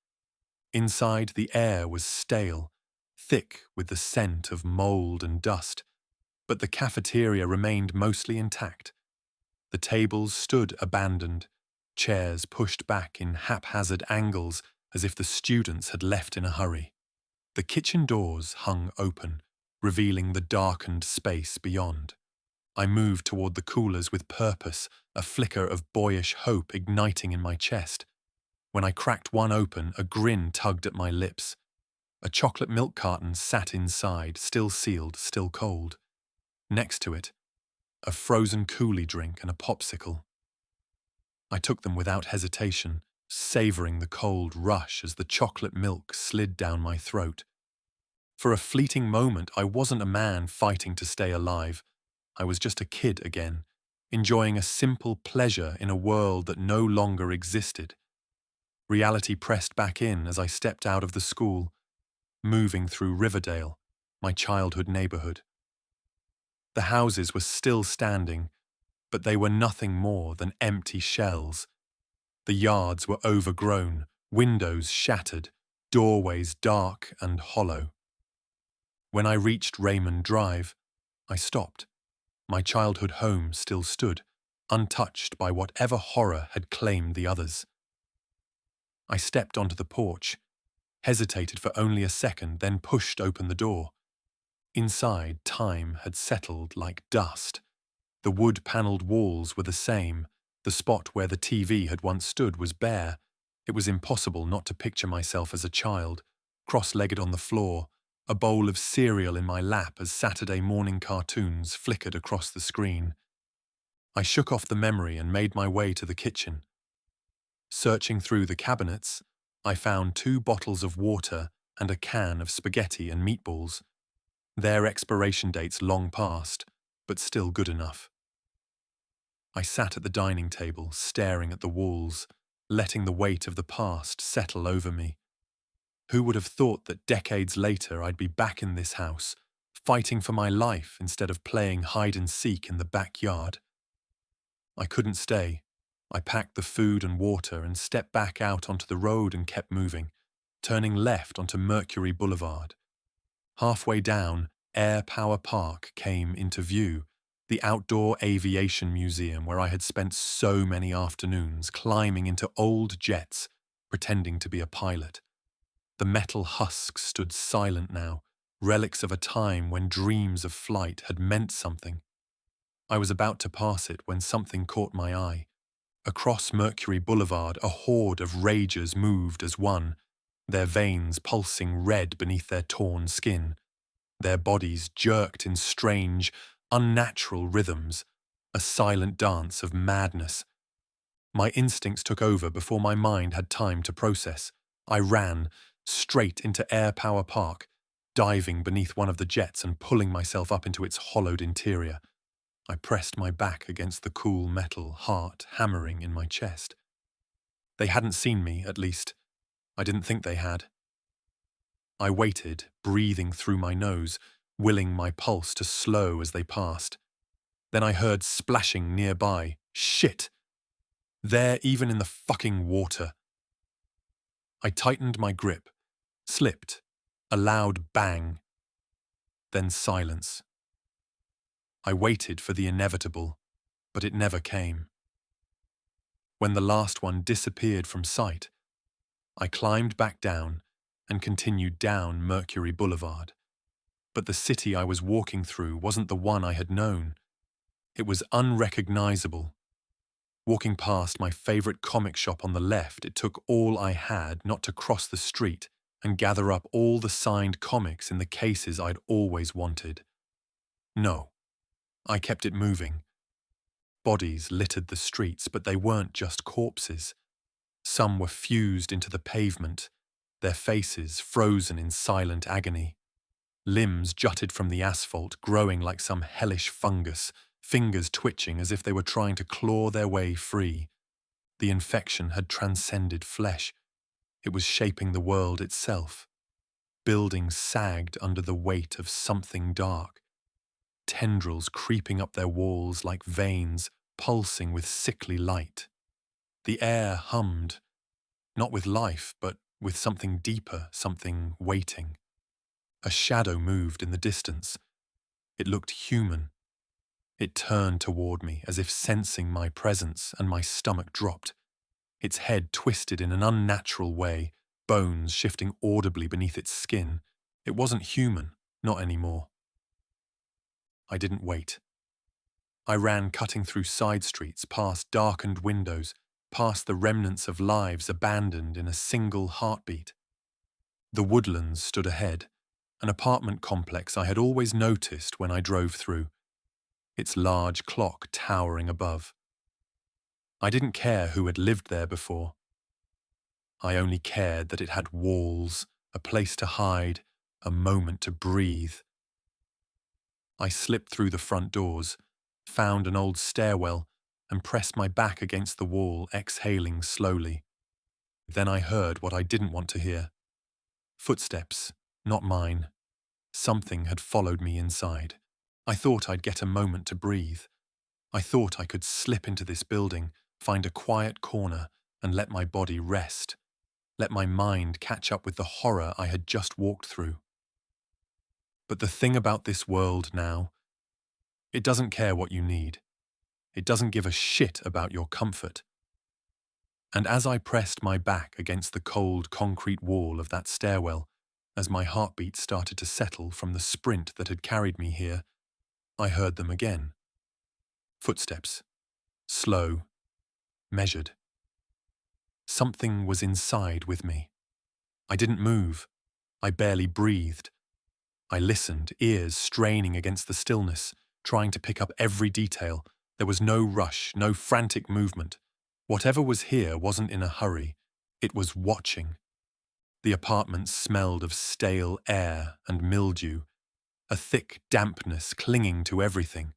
Inside, the air was stale, thick with the scent of mold and dust, but the cafeteria remained mostly intact. The tables stood abandoned, chairs pushed back in haphazard angles as if the students had left in a hurry. The kitchen doors hung open, revealing the darkened space beyond. I moved toward the coolers with purpose, a flicker of boyish hope igniting in my chest. When I cracked one open, a grin tugged at my lips. A chocolate milk carton sat inside, still sealed, still cold. Next to it, a frozen coolie drink and a popsicle. I took them without hesitation, savoring the cold rush as the chocolate milk slid down my throat. For a fleeting moment, I wasn't a man fighting to stay alive. I was just a kid again, enjoying a simple pleasure in a world that no longer existed. Reality pressed back in as I stepped out of the school, moving through Riverdale, my childhood neighborhood. The houses were still standing, but they were nothing more than empty shells. The yards were overgrown, windows shattered, doorways dark and hollow. When I reached Raymond Drive, I stopped. My childhood home still stood, untouched by whatever horror had claimed the others. I stepped onto the porch, hesitated for only a second, then pushed open the door. Inside, time had settled like dust. The wood-panelled walls were the same. The spot where the TV had once stood was bare. It was impossible not to picture myself as a child, cross-legged on the floor, a bowl of cereal in my lap as Saturday morning cartoons flickered across the screen. I shook off the memory and made my way to the kitchen. Searching through the cabinets, I found 2 bottles of water and a can of spaghetti and meatballs. Their expiration dates long past, but still good enough. I sat at the dining table, staring at the walls, letting the weight of the past settle over me. Who would have thought that decades later I'd be back in this house, fighting for my life instead of playing hide-and-seek in the backyard? I couldn't stay. I packed the food and water and stepped back out onto the road and kept moving, turning left onto Mercury Boulevard. Halfway down, Air Power Park came into view, the outdoor aviation museum where I had spent so many afternoons climbing into old jets, pretending to be a pilot. The metal husks stood silent now, relics of a time when dreams of flight had meant something. I was about to pass it when something caught my eye. Across Mercury Boulevard, a horde of ragers moved as one, their veins pulsing red beneath their torn skin, their bodies jerked in strange, unnatural rhythms, a silent dance of madness. My instincts took over before my mind had time to process. I ran straight into Air Power Park, diving beneath one of the jets and pulling myself up into its hollowed interior. I pressed my back against the cool metal, heart hammering in my chest. They hadn't seen me, at least. I didn't think they had. I waited, breathing through my nose, willing my pulse to slow as they passed. Then I heard splashing nearby. Shit! There, even in the fucking water. I tightened my grip, slipped, a loud bang. Then silence. I waited for the inevitable, but it never came. When the last one disappeared from sight, I climbed back down and continued down Mercury Boulevard. But the city I was walking through wasn't the one I had known. It was unrecognizable. Walking past my favorite comic shop on the left, it took all I had not to cross the street and gather up all the signed comics in the cases I'd always wanted. No, I kept it moving. Bodies littered the streets, but they weren't just corpses. Some were fused into the pavement, their faces frozen in silent agony. Limbs jutted from the asphalt, growing like some hellish fungus, fingers twitching as if they were trying to claw their way free. The infection had transcended flesh. It was shaping the world itself. Buildings sagged under the weight of something dark. Tendrils creeping up their walls like veins, pulsing with sickly light. The air hummed, not with life, but with something deeper, something waiting. A shadow moved in the distance. It looked human. It turned toward me as if sensing my presence, and my stomach dropped. Its head twisted in an unnatural way, bones shifting audibly beneath its skin. It wasn't human, not anymore. I didn't wait. I ran cutting through side streets, past darkened windows, past the remnants of lives abandoned in a single heartbeat. The woodlands stood ahead, an apartment complex I had always noticed when I drove through, its large clock towering above. I didn't care who had lived there before. I only cared that it had walls, a place to hide, a moment to breathe. I slipped through the front doors, found an old stairwell, and pressed my back against the wall, exhaling slowly. Then I heard what I didn't want to hear. Footsteps, not mine. Something had followed me inside. I thought I'd get a moment to breathe. I thought I could slip into this building, find a quiet corner, and let my body rest. Let my mind catch up with the horror I had just walked through. But the thing about this world now, it doesn't care what you need. It doesn't give a shit about your comfort. And as I pressed my back against the cold concrete wall of that stairwell, as my heartbeat started to settle from the sprint that had carried me here, I heard them again. Footsteps. Slow. Measured. Something was inside with me. I didn't move. I barely breathed. I listened, ears straining against the stillness, trying to pick up every detail. There was no rush, no frantic movement. Whatever was here wasn't in a hurry. It was watching. The apartment smelled of stale air and mildew, a thick dampness clinging to everything.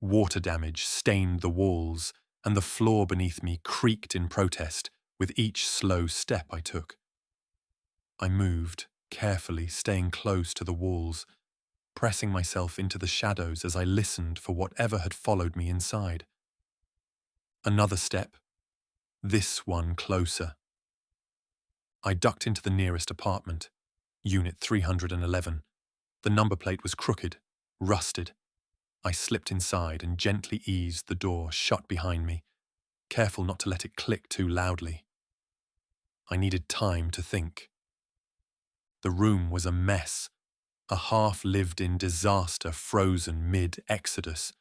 Water damage stained the walls, and the floor beneath me creaked in protest with each slow step I took. I moved, carefully staying close to the walls, pressing myself into the shadows as I listened for whatever had followed me inside. Another step. This one closer. I ducked into the nearest apartment, Unit 311. The number plate was crooked, rusted. I slipped inside and gently eased the door shut behind me, careful not to let it click too loudly. I needed time to think. The room was a mess, a half-lived-in disaster frozen mid-exodus.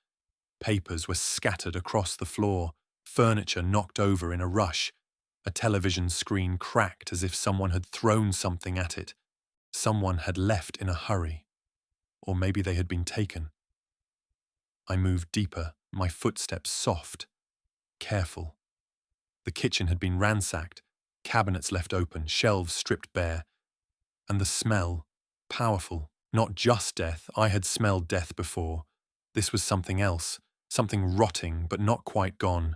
Papers were scattered across the floor, furniture knocked over in a rush, A television screen cracked as if someone had thrown something at it. Someone had left in a hurry. Or maybe they had been taken. I moved deeper, my footsteps soft, careful. The kitchen had been ransacked, cabinets left open, shelves stripped bare. And the smell, powerful, not just death. I had smelled death before. This was something else, something rotting but not quite gone.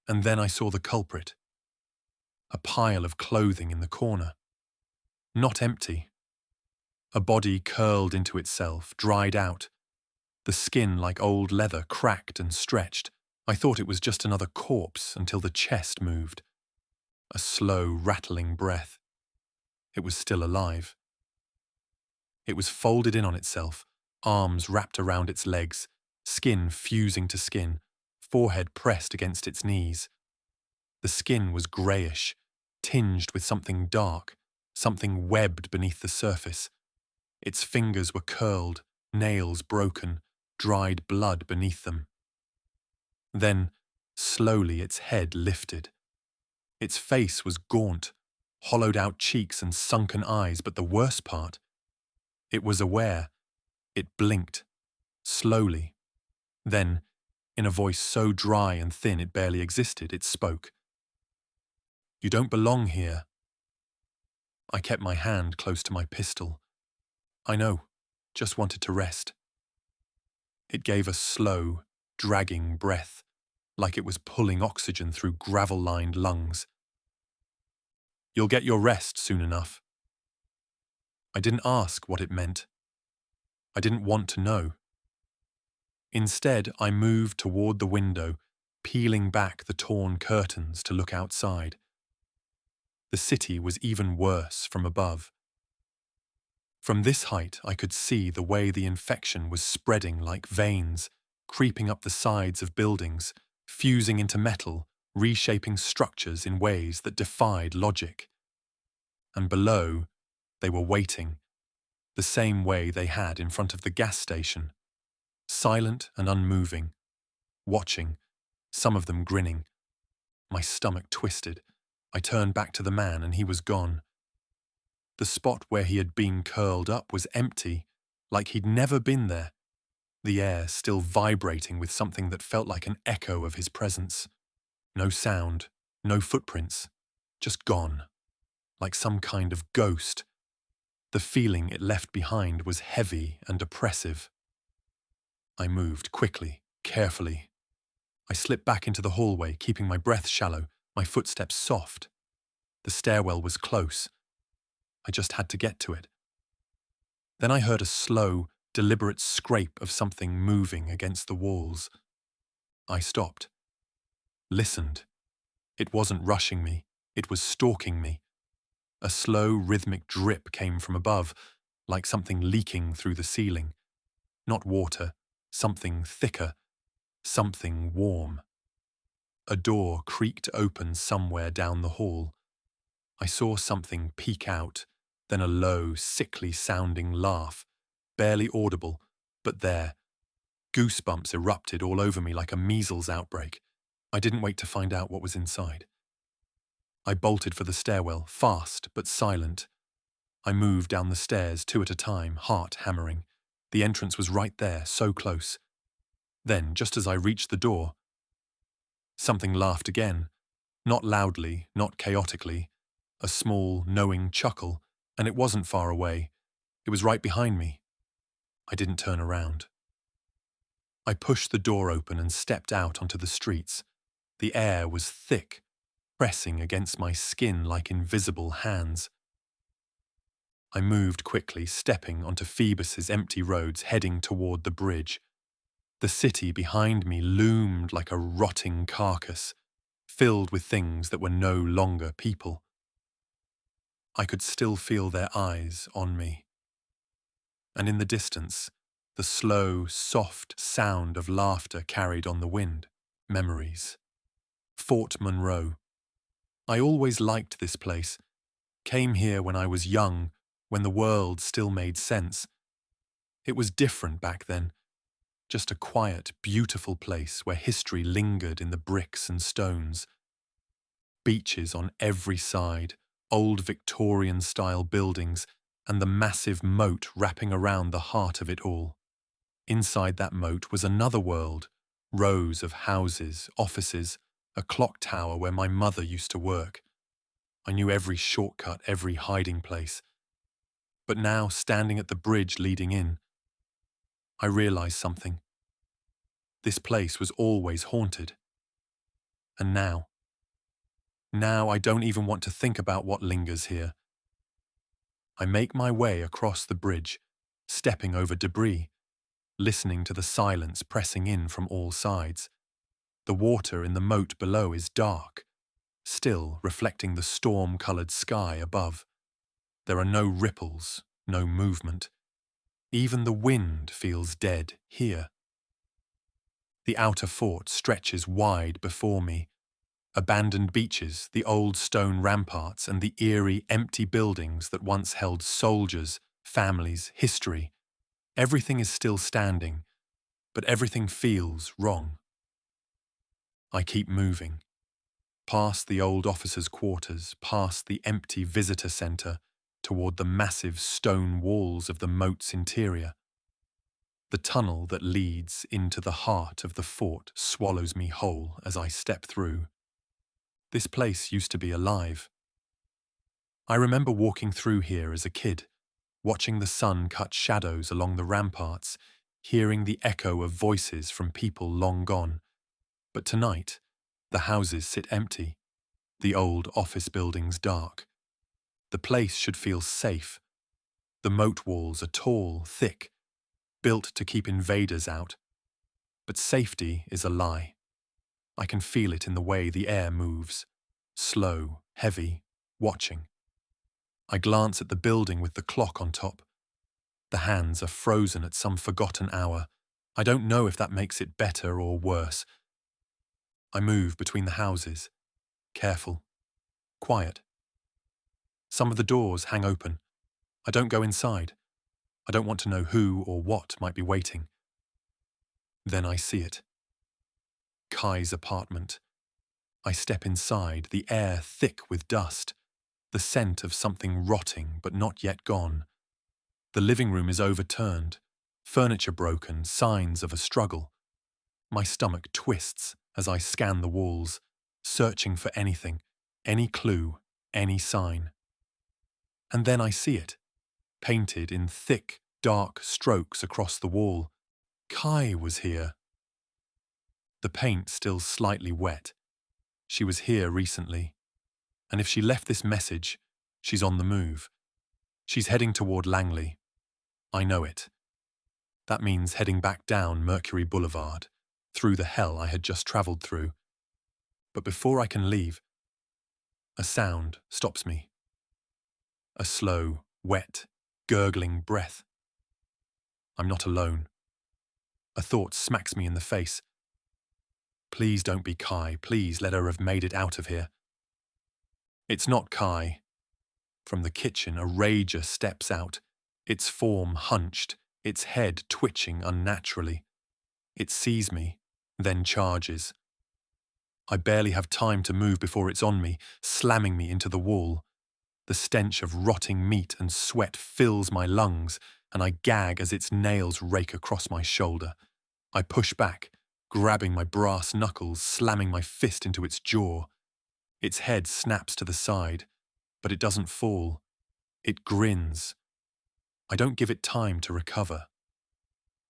And then I saw the culprit. A pile of clothing in the corner. Not empty. A body curled into itself, dried out. The skin, like old leather, cracked and stretched. I thought it was just another corpse until the chest moved. A slow, rattling breath. It was still alive. It was folded in on itself, arms wrapped around its legs, skin fusing to skin, forehead pressed against its knees. The skin was greyish, tinged with something dark, something webbed beneath the surface. Its fingers were curled, nails broken, dried blood beneath them. Then, slowly, its head lifted. Its face was gaunt, hollowed-out cheeks and sunken eyes, but the worst part, it was aware. It blinked, slowly. Then, in a voice so dry and thin it barely existed, it spoke. "You don't belong here." I kept my hand close to my pistol. I know, just wanted to rest. It gave a slow, dragging breath, like it was pulling oxygen through gravel-lined lungs. "You'll get your rest soon enough." I didn't ask what it meant. I didn't want to know. Instead, I moved toward the window, peeling back the torn curtains to look outside. The city was even worse from above. From this height, I could see the way the infection was spreading like veins, creeping up the sides of buildings, fusing into metal, reshaping structures in ways that defied logic. And below, they were waiting, the same way they had in front of the gas station, silent and unmoving, watching, some of them grinning. My stomach twisted. I turned back to the man and he was gone. The spot where he had been curled up was empty, like he'd never been there, the air still vibrating with something that felt like an echo of his presence. No sound, no footprints, just gone, like some kind of ghost. The feeling it left behind was heavy and oppressive. I moved quickly, carefully. I slipped back into the hallway, keeping my breath shallow, my footsteps soft. The stairwell was close. I just had to get to it. Then I heard a slow, deliberate scrape of something moving against the walls. I stopped. Listened. It wasn't rushing me. It was stalking me. A slow, rhythmic drip came from above, like something leaking through the ceiling. Not water, something thicker, something warm. A door creaked open somewhere down the hall. I saw something peek out, then a low, sickly-sounding laugh, barely audible, but there. Goosebumps erupted all over me like a measles outbreak. I didn't wait to find out what was inside. I bolted for the stairwell, fast but silent. I moved down the stairs, 2 at a time, heart hammering. The entrance was right there, so close. Then, just as I reached the door, something laughed again. Not loudly, not chaotically. A small, knowing chuckle, and it wasn't far away. It was right behind me. I didn't turn around. I pushed the door open and stepped out onto the streets. The air was thick, pressing against my skin like invisible hands. I moved quickly, stepping onto Phoebus's empty roads, heading toward the bridge. The city behind me loomed like a rotting carcass, filled with things that were no longer people. I could still feel their eyes on me. And in the distance, the slow, soft sound of laughter carried on the wind. Memories. Fort Monroe. I always liked this place. Came here when I was young, when the world still made sense. It was different back then. Just a quiet, beautiful place where history lingered in the bricks and stones. beaches on every side, old Victorian-style buildings, and the massive moat wrapping around the heart of it all. Inside that moat was another world, rows of houses, offices, a clock tower where my mother used to work. I knew every shortcut, every hiding place. But now, standing at the bridge leading in, I realized something. This place was always haunted. And now I don't even want to think about what lingers here. I make my way across the bridge, stepping over debris, listening to the silence pressing in from all sides. The water in the moat below is dark, still reflecting the storm-colored sky above. There are no ripples, no movement. Even the wind feels dead here. The outer fort stretches wide before me. Abandoned beaches, the old stone ramparts, and the eerie, empty buildings that once held soldiers, families, history. Everything is still standing, but everything feels wrong. I keep moving. Past the old officers' quarters, past the empty visitor centre, toward the massive stone walls of the moat's interior. The tunnel that leads into the heart of the fort swallows me whole as I step through. This place used to be alive. I remember walking through here as a kid, watching the sun cut shadows along the ramparts, hearing the echo of voices from people long gone. But tonight, the houses sit empty, the old office buildings dark. The place should feel safe. The moat walls are tall, thick, built to keep invaders out. But safety is a lie. I can feel it in the way the air moves, slow, heavy, watching. I glance at the building with the clock on top. The hands are frozen at some forgotten hour. I don't know if that makes it better or worse. I move between the houses, careful, quiet. Some of the doors hang open. I don't go inside. I don't want to know who or what might be waiting. Then I see it. Kai's apartment. I step inside, the air thick with dust, the scent of something rotting but not yet gone. The living room is overturned, furniture broken, signs of a struggle. My stomach twists as I scan the walls, searching for anything, any clue, any sign. And then I see it, painted in thick, dark strokes across the wall. Kai was here. The paint still slightly wet. She was here recently. And if she left this message, she's on the move. She's heading toward Langley. I know it. That means heading back down Mercury Boulevard, through the hell I had just travelled through. But before I can leave, a sound stops me. A slow, wet, gurgling breath. I'm not alone. A thought smacks me in the face. Please don't be Kai. Please let her have made it out of here. It's not Kai. From the kitchen, a rager steps out, its form hunched, its head twitching unnaturally. It sees me, then charges. I barely have time to move before it's on me, slamming me into the wall. The stench of rotting meat and sweat fills my lungs, and I gag as its nails rake across my shoulder. I push back, grabbing my brass knuckles, slamming my fist into its jaw. Its head snaps to the side, but it doesn't fall. It grins. I don't give it time to recover.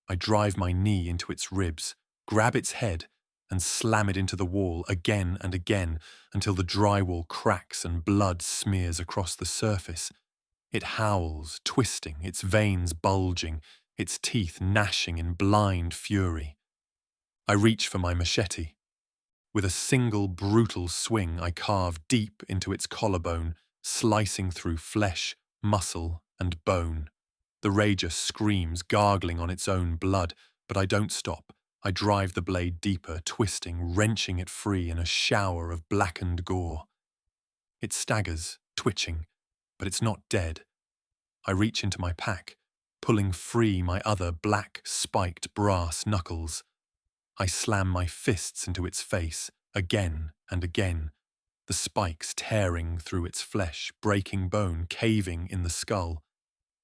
I drive my knee into its ribs, grab its head, and slam it into the wall again and again until the drywall cracks and blood smears across the surface. It howls, twisting, its veins bulging, its teeth gnashing in blind fury. I reach for my machete. With a single brutal swing, I carve deep into its collarbone, slicing through flesh, muscle, and bone. The rager screams, gargling on its own blood, but I don't stop. I drive the blade deeper, twisting, wrenching it free in a shower of blackened gore. It staggers, twitching, but it's not dead. I reach into my pack, pulling free my other black, spiked brass knuckles. I slam my fists into its face, again and again. the spikes tearing through its flesh, breaking bone, caving in the skull.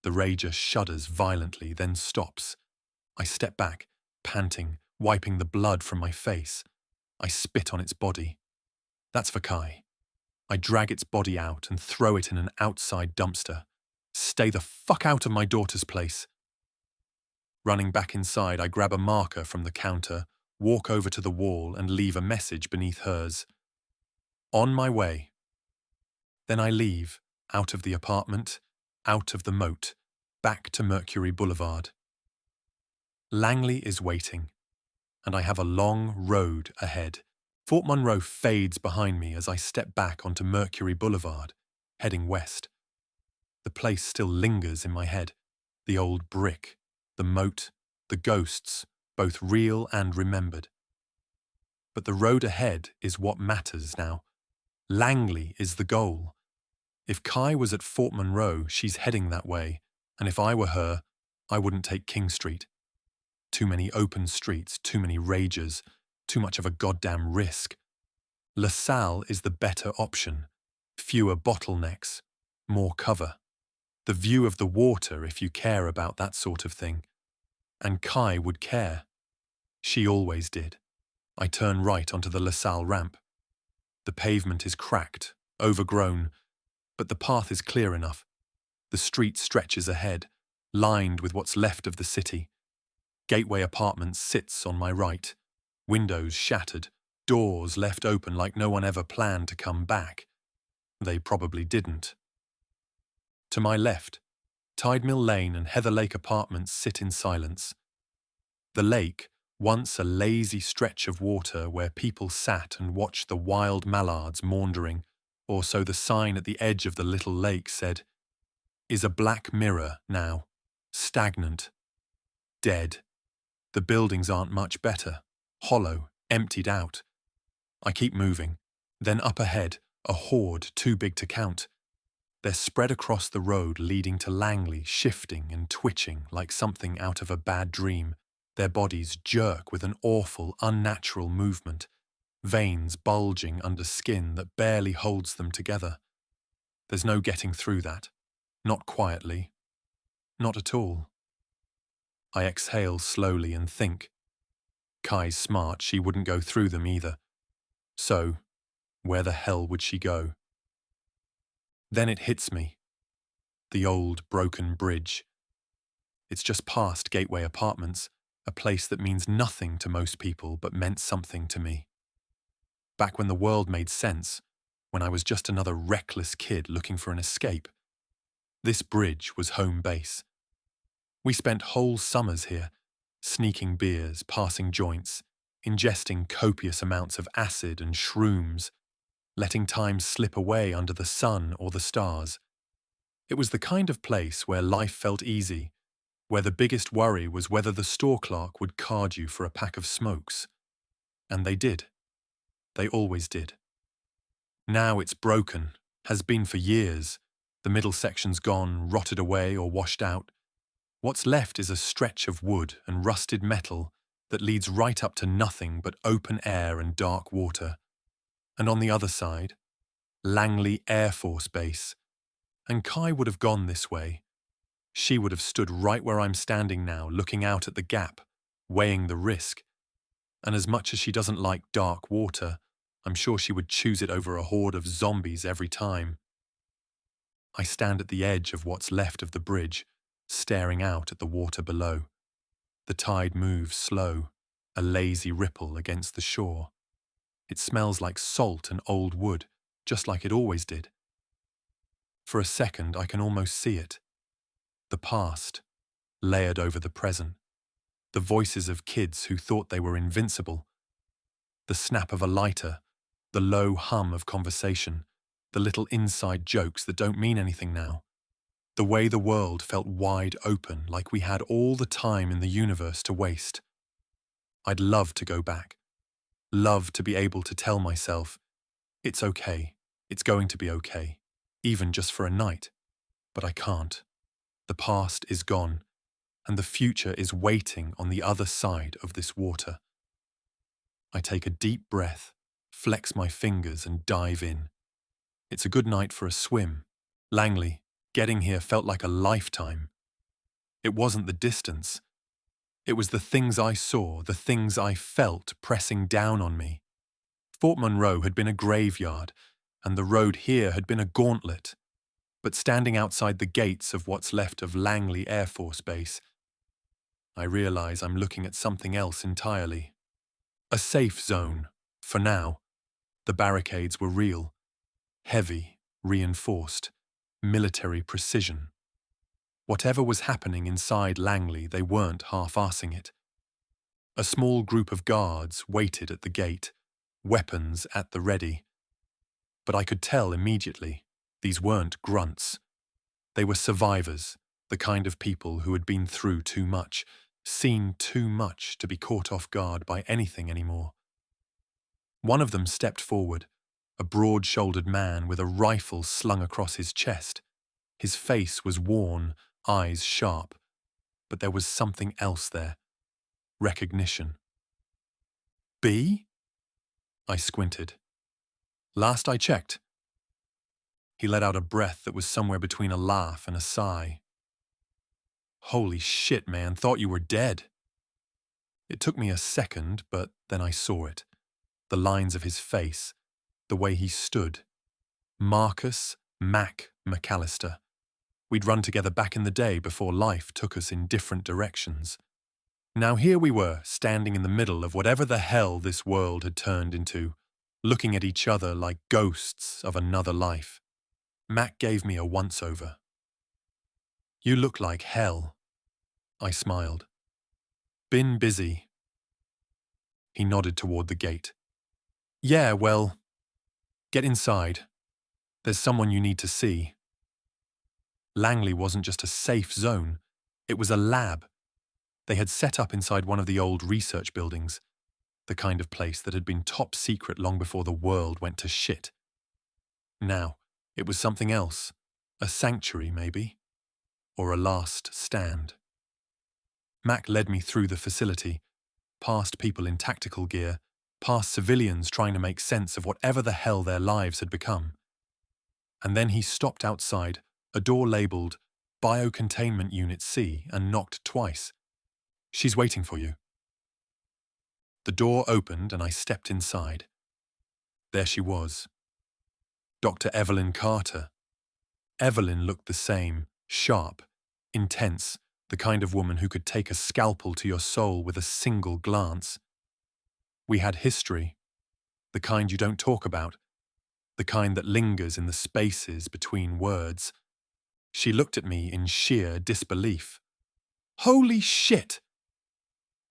The rager shudders violently, then stops. I step back, panting, wiping the blood from my face. I spit on its body. That's for Kai. I drag its body out and throw it in an outside dumpster. Stay the fuck out of my daughter's place. Running back inside, I grab a marker from the counter, walk over to the wall and leave a message beneath hers. On my way. Then I leave, out of the apartment, out of the moat, back to Mercury Boulevard. Langley is waiting, and I have a long road ahead. Fort Monroe fades behind me as I step back onto Mercury Boulevard, heading west. The place still lingers in my head. The old brick, the moat, the ghosts, both real and remembered. But the road ahead is what matters now. Langley is the goal. If Kai was at Fort Monroe, she's heading that way, and if I were her, I wouldn't take King Street. Too many open streets, too many ragers, too much of a goddamn risk. LaSalle is the better option. Fewer bottlenecks, more cover. The view of the water if you care about that sort of thing. And Kai would care. She always did. I turn right onto the LaSalle ramp. The pavement is cracked, overgrown, but the path is clear enough. The street stretches ahead, lined with what's left of the city. Gateway Apartments sits on my right. Windows shattered, doors left open like no one ever planned to come back. They probably didn't. To my left, Tidemill Lane and Heather Lake Apartments sit in silence. The lake, once a lazy stretch of water where people sat and watched the wild mallards maundering, or so the sign at the edge of the little lake said, is a black mirror now, stagnant, dead. The buildings aren't much better, hollow, emptied out. I keep moving. Then up ahead, a horde too big to count. They're spread across the road leading to Langley, shifting and twitching like something out of a bad dream. Their bodies jerk with an awful, unnatural movement, veins bulging under skin that barely holds them together. There's no getting through that. Not quietly. Not at all. I exhale slowly and think. Kai's smart, she wouldn't go through them either. So, where the hell would she go? Then it hits me. The old broken bridge. It's just past Gateway Apartments, a place that means nothing to most people but meant something to me. Back when the world made sense, when I was just another reckless kid looking for an escape, this bridge was home base. We spent whole summers here, sneaking beers, passing joints, ingesting copious amounts of acid and shrooms, letting time slip away under the sun or the stars. It was the kind of place where life felt easy, where the biggest worry was whether the store clerk would card you for a pack of smokes. And they did. They always did. Now it's broken, has been for years. The middle section's gone, rotted away or washed out. What's left is a stretch of wood and rusted metal that leads right up to nothing but open air and dark water. And on the other side, Langley Air Force Base. And Kai would have gone this way. She would have stood right where I'm standing now, looking out at the gap, weighing the risk. And as much as she doesn't like dark water, I'm sure she would choose it over a horde of zombies every time. I stand at the edge of what's left of the bridge, staring out at the water below. The tide moves slow, a lazy ripple against the shore. It smells like salt and old wood, just like it always did. For a second, I can almost see it. The past, layered over the present. The voices of kids who thought they were invincible. The snap of a lighter, the low hum of conversation, the little inside jokes that don't mean anything now. The way the world felt wide open, like we had all the time in the universe to waste. I'd love to go back. Love to be able to tell myself, it's okay, it's going to be okay, even just for a night. But I can't. The past is gone, and the future is waiting on the other side of this water. I take a deep breath, flex my fingers and dive in. It's a good night for a swim. Langley, getting here felt like a lifetime. It wasn't the distance. It was the things I saw, the things I felt pressing down on me. Fort Monroe had been a graveyard, and the road here had been a gauntlet. But standing outside the gates of what's left of Langley Air Force Base, I realize I'm looking at something else entirely. A safe zone, for now. The barricades were real, heavy, reinforced, military precision. Whatever was happening inside Langley, they weren't half-arsing it. A small group of guards waited at the gate, weapons at the ready. But I could tell immediately, these weren't grunts. They were survivors, the kind of people who had been through too much, seen too much to be caught off guard by anything anymore. One of them stepped forward, a broad-shouldered man with a rifle slung across his chest. His face was worn, eyes sharp, but there was something else there. Recognition. B? I squinted. Last I checked. He let out a breath that was somewhere between a laugh and a sigh. Holy shit, man, thought you were dead. It took me a second, but then I saw it. The lines of his face, the way he stood. Marcus Mac McAllister. We'd run together back in the day before life took us in different directions. Now here we were, standing in the middle of whatever the hell this world had turned into, looking at each other like ghosts of another life. Mac gave me a once-over. You look like hell. I smiled. Been busy. He nodded toward the gate. Yeah, well, get inside. There's someone you need to see. Langley wasn't just a safe zone, it was a lab. They had set up inside one of the old research buildings, the kind of place that had been top secret long before the world went to shit. Now, it was something else, a sanctuary maybe, or a last stand. Mac led me through the facility, past people in tactical gear, past civilians trying to make sense of whatever the hell their lives had become. And then he stopped outside a door labelled Biocontainment Unit C and knocked twice. She's waiting for you. The door opened and I stepped inside. There she was. Dr. Evelyn Carter. Evelyn looked the same, sharp, intense, the kind of woman who could take a scalpel to your soul with a single glance. We had history, the kind you don't talk about, the kind that lingers in the spaces between words. She looked at me in sheer disbelief. Holy shit!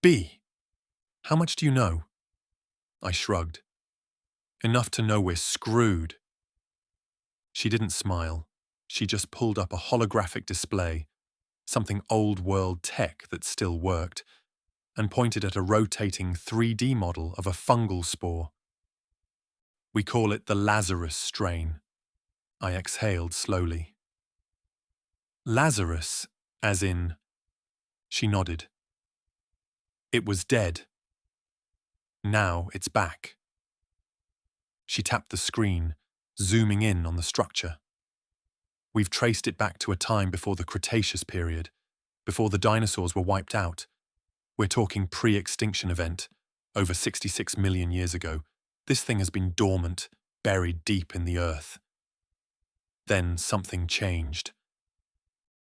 B, how much do you know? I shrugged. Enough to know we're screwed. She didn't smile. She just pulled up a holographic display, something old-world tech that still worked, and pointed at a rotating 3D model of a fungal spore. We call it the Lazarus strain. I exhaled slowly. Lazarus, as in... She nodded. It was dead. Now it's back. She tapped the screen, zooming in on the structure. We've traced it back to a time before the Cretaceous period, before the dinosaurs were wiped out. We're talking pre-extinction event, over 66 million years ago. This thing has been dormant, buried deep in the earth. Then something changed.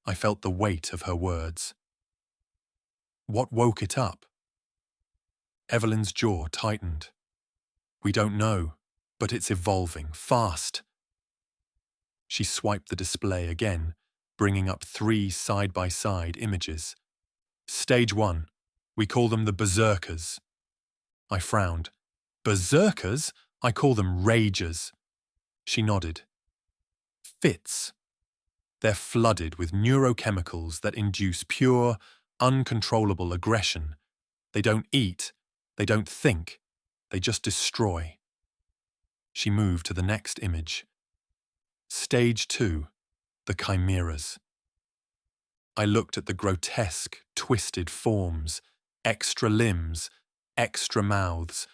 I felt the weight of her words. What woke it up? Evelyn's jaw tightened. We don't know, but it's evolving, fast. She swiped the display again, bringing up 3 side-by-side images. Stage 1. We call them the berserkers. I frowned. Berserkers? I call them ragers. She nodded. Fits. They're flooded with neurochemicals that induce pure, uncontrollable aggression. They don't eat. They don't think. They just destroy. She moved to the next image. Stage 2. The chimeras. I looked at the grotesque, twisted forms, extra limbs, extra mouths,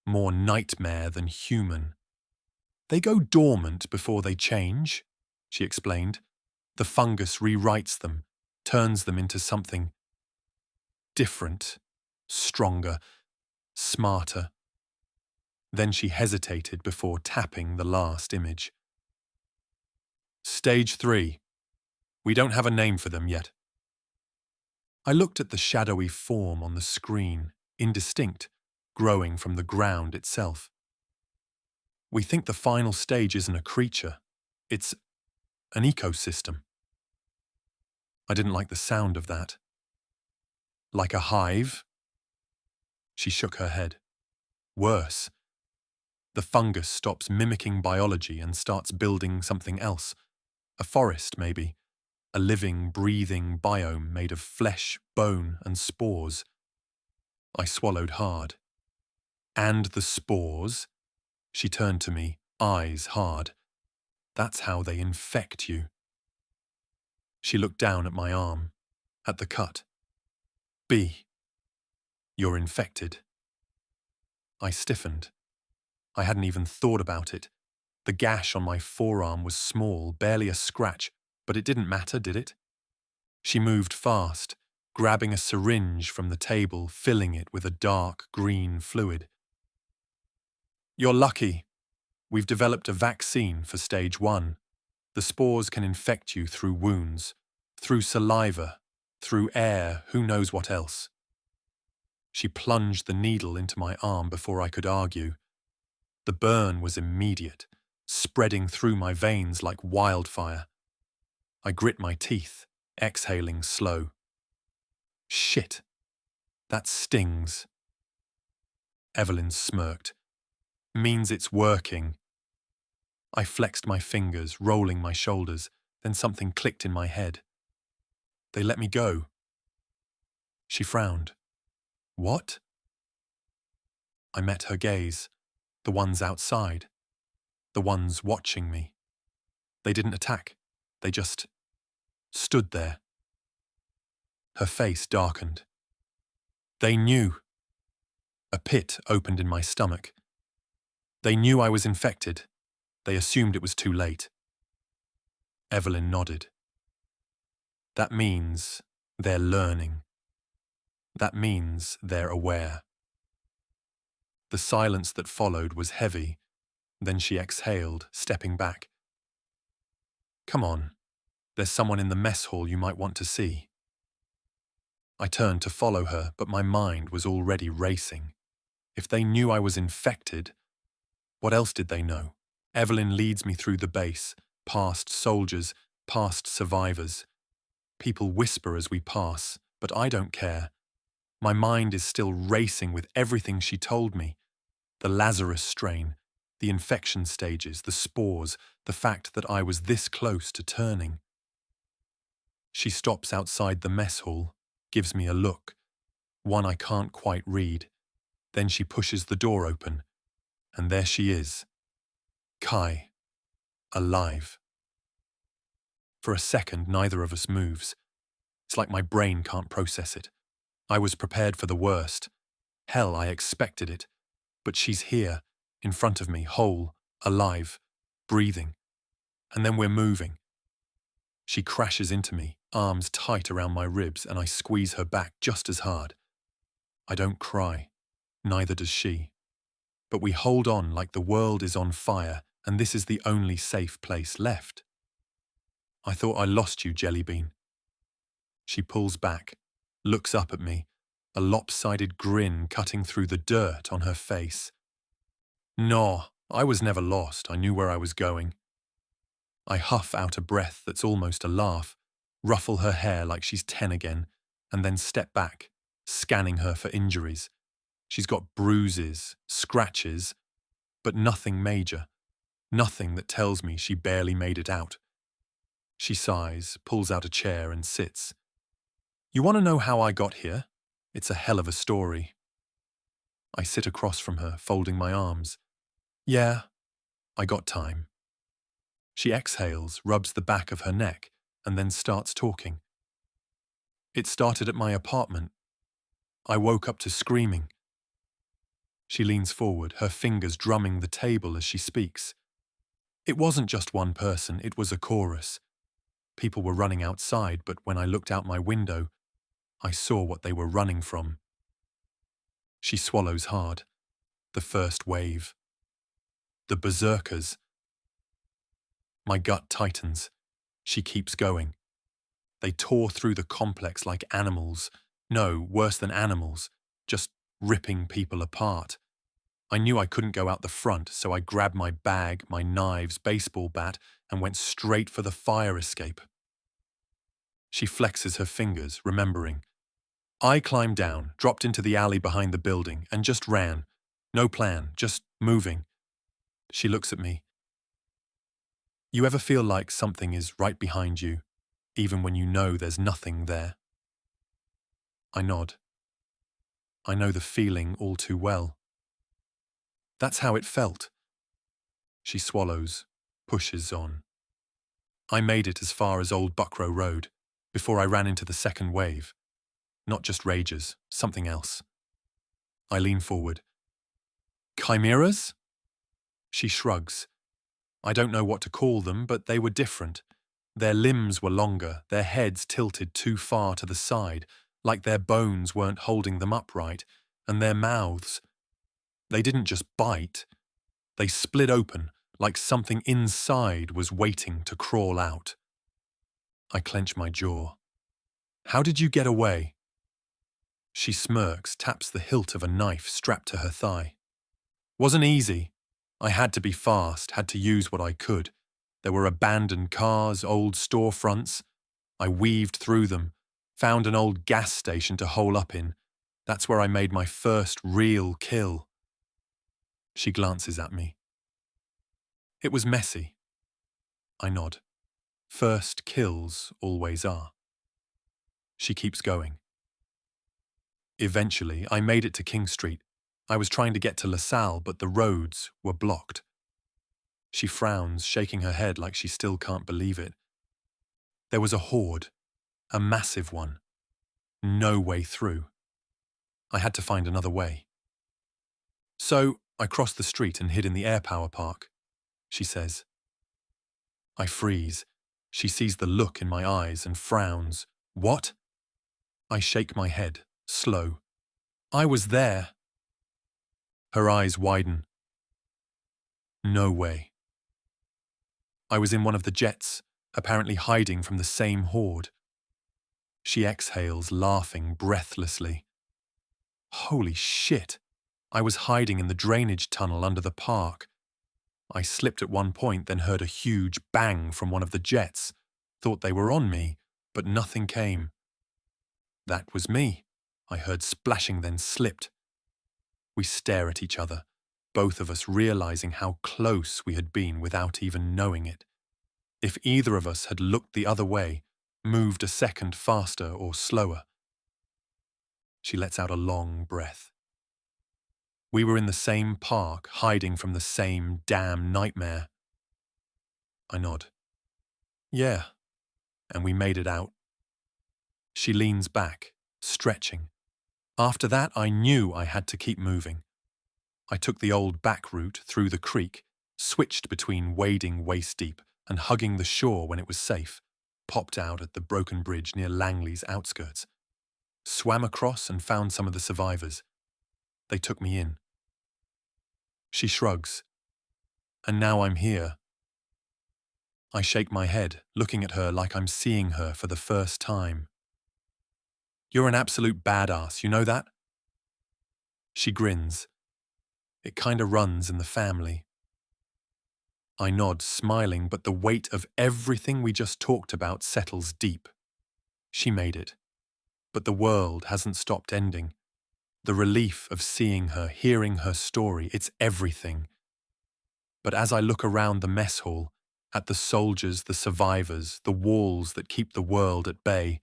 more nightmare than human. They go dormant before they change, she explained. The fungus rewrites them, turns them into something different, stronger, smarter. Then she hesitated before tapping the last image. Stage 3. We don't have a name for them yet. I looked at the shadowy form on the screen, indistinct, growing from the ground itself. We think the final stage isn't a creature, it's an ecosystem. I didn't like the sound of that. Like a hive? She shook her head. Worse. The fungus stops mimicking biology and starts building something else. A forest, maybe. A living, breathing biome made of flesh, bone, and spores. I swallowed hard. And the spores? She turned to me, eyes hard. That's how they infect you. She looked down at my arm, at the cut. B. You're infected. I stiffened. I hadn't even thought about it. The gash on my forearm was small, barely a scratch, but it didn't matter, did it? She moved fast, grabbing a syringe from the table, filling it with a dark green fluid. You're lucky. We've developed a vaccine for stage 1. The spores can infect you through wounds, through saliva, through air, who knows what else. She plunged the needle into my arm before I could argue. The burn was immediate, spreading through my veins like wildfire. I grit my teeth, exhaling slow. Shit. That stings. Evelyn smirked. Means it's working. I flexed my fingers, rolling my shoulders, then something clicked in my head. They let me go. She frowned. What? I met her gaze, the ones outside, the ones watching me. They didn't attack, they just stood there. Her face darkened. They knew. A pit opened in my stomach. They knew I was infected. They assumed it was too late. Evelyn nodded. That means they're learning. That means they're aware. The silence that followed was heavy. Then she exhaled, stepping back. Come on, there's someone in the mess hall you might want to see. I turned to follow her, but my mind was already racing. If they knew I was infected, what else did they know? Evelyn leads me through the base, past soldiers, past survivors. People whisper as we pass, but I don't care. My mind is still racing with everything she told me. The Lazarus strain, the infection stages, the spores, the fact that I was this close to turning. She stops outside the mess hall, gives me a look, one I can't quite read. Then she pushes the door open, and there she is. Kai, alive. For a second, neither of us moves. It's like my brain can't process it. I was prepared for the worst. Hell, I expected it. But she's here, in front of me, whole, alive, breathing. And then we're moving. She crashes into me, arms tight around my ribs, and I squeeze her back just as hard. I don't cry. Neither does she. But we hold on like the world is on fire, and this is the only safe place left. I thought I lost you, Jellybean. She pulls back, looks up at me, a lopsided grin cutting through the dirt on her face. No, I was never lost. I knew where I was going. I huff out a breath that's almost a laugh, ruffle her hair like she's 10 again, and then step back, scanning her for injuries. She's got bruises, scratches, but nothing major, nothing that tells me she barely made it out. She sighs, pulls out a chair and sits. You want to know how I got here? It's a hell of a story. I sit across from her, folding my arms. Yeah, I got time. She exhales, rubs the back of her neck, and then starts talking. It started at my apartment. I woke up to screaming. She leans forward, her fingers drumming the table as she speaks. It wasn't just one person, it was a chorus. People were running outside, but when I looked out my window, I saw what they were running from. She swallows hard. The first wave. The berserkers. My gut tightens. She keeps going. They tore through the complex like animals. No, worse than animals, just ripping people apart. I knew I couldn't go out the front, so I grabbed my bag, my knives, baseball bat, and went straight for the fire escape. She flexes her fingers, remembering. I climbed down, dropped into the alley behind the building, and just ran. No plan, just moving. She looks at me. You ever feel like something is right behind you, even when you know there's nothing there? I nod. I know the feeling all too well. That's how it felt. She swallows, pushes on. I made it as far as Old Buckrow Road, before I ran into the second wave. Not just rages, something else. I lean forward. Chimeras? She shrugs. I don't know what to call them, but they were different. Their limbs were longer, their heads tilted too far to the side, like their bones weren't holding them upright, and their mouths. They didn't just bite. They split open, like something inside was waiting to crawl out. I clench my jaw. How did you get away? She smirks, taps the hilt of a knife strapped to her thigh. Wasn't easy. I had to be fast, had to use what I could. There were abandoned cars, old storefronts. I weaved through them, found an old gas station to hole up in. That's where I made my first real kill. She glances at me. It was messy. I nod. First kills always are. She keeps going. Eventually, I made it to King Street. I was trying to get to LaSalle, but the roads were blocked. She frowns, shaking her head like she still can't believe it. There was a horde, a massive one. No way through. I had to find another way. So, I crossed the street and hid in the air power park, she says. I freeze. She sees the look in my eyes and frowns. What? I shake my head, slow. I was there. Her eyes widen. No way. I was in one of the jets, apparently hiding from the same horde. She exhales, laughing breathlessly. Holy shit! I was hiding in the drainage tunnel under the park. I slipped at one point, then heard a huge bang from one of the jets. Thought they were on me, but nothing came. That was me. I heard splashing, then slipped. We stare at each other, both of us realizing how close we had been without even knowing it. If either of us had looked the other way, moved a second faster or slower. She lets out a long breath. We were in the same park, hiding from the same damn nightmare. I nod. Yeah, and we made it out. She leans back, stretching. After that, I knew I had to keep moving. I took the old back route through the creek, switched between wading waist-deep and hugging the shore when it was safe, popped out at the broken bridge near Langley's outskirts, swam across and found some of the survivors. They took me in. She shrugs. And now I'm here. I shake my head, looking at her like I'm seeing her for the first time. You're an absolute badass, you know that? She grins. It kinda runs in the family. I nod, smiling, but the weight of everything we just talked about settles deep. She made it. But the world hasn't stopped ending. The relief of seeing her, hearing her story, it's everything. But as I look around the mess hall, at the soldiers, the survivors, the walls that keep the world at bay,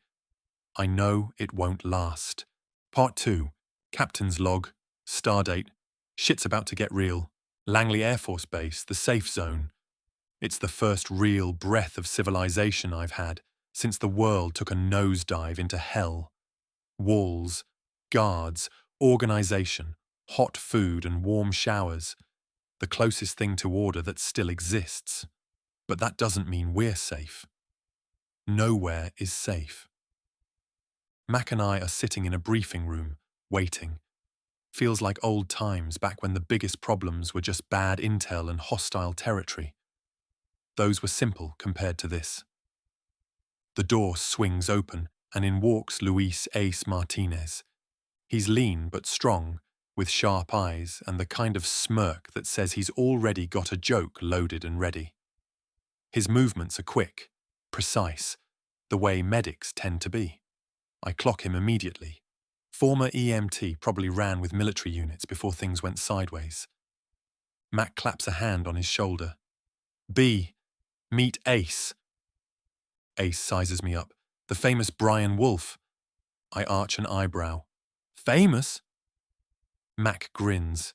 I know it won't last. Part 2. Captain's log. Stardate. Shit's about to get real. Langley Air Force Base, the safe zone. It's the first real breath of civilization I've had since the world took a nosedive into hell. Walls, guards, organization, hot food and warm showers, the closest thing to order that still exists. But that doesn't mean we're safe. Nowhere is safe. Mac and I are sitting in a briefing room, waiting. Feels like old times back when the biggest problems were just bad intel and hostile territory. Those were simple compared to this. The door swings open, and in walks Luis Ace Martinez. He's lean but strong, with sharp eyes and the kind of smirk that says he's already got a joke loaded and ready. His movements are quick, precise, the way medics tend to be. I clock him immediately. Former EMT probably ran with military units before things went sideways. Mac claps a hand on his shoulder. B, meet Ace. Ace sizes me up. The famous Brian Wolf. I arch an eyebrow. Famous? Mac grins.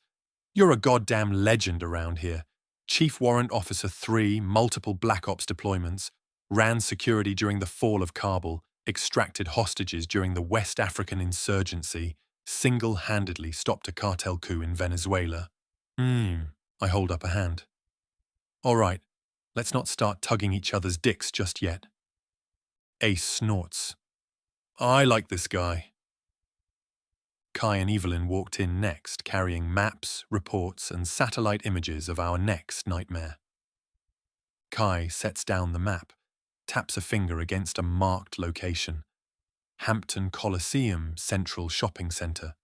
You're a goddamn legend around here. Chief Warrant Officer 3, multiple Black Ops deployments, ran security during the fall of Kabul, extracted hostages during the West African insurgency, single-handedly stopped a cartel coup in Venezuela. I hold up a hand. All right, let's not start tugging each other's dicks just yet. Ace snorts. I like this guy. Kai and Evelyn walked in next, carrying maps, reports, and satellite images of our next nightmare. Kai sets down the map, taps a finger against a marked location. Hampton Coliseum Central Shopping Centre.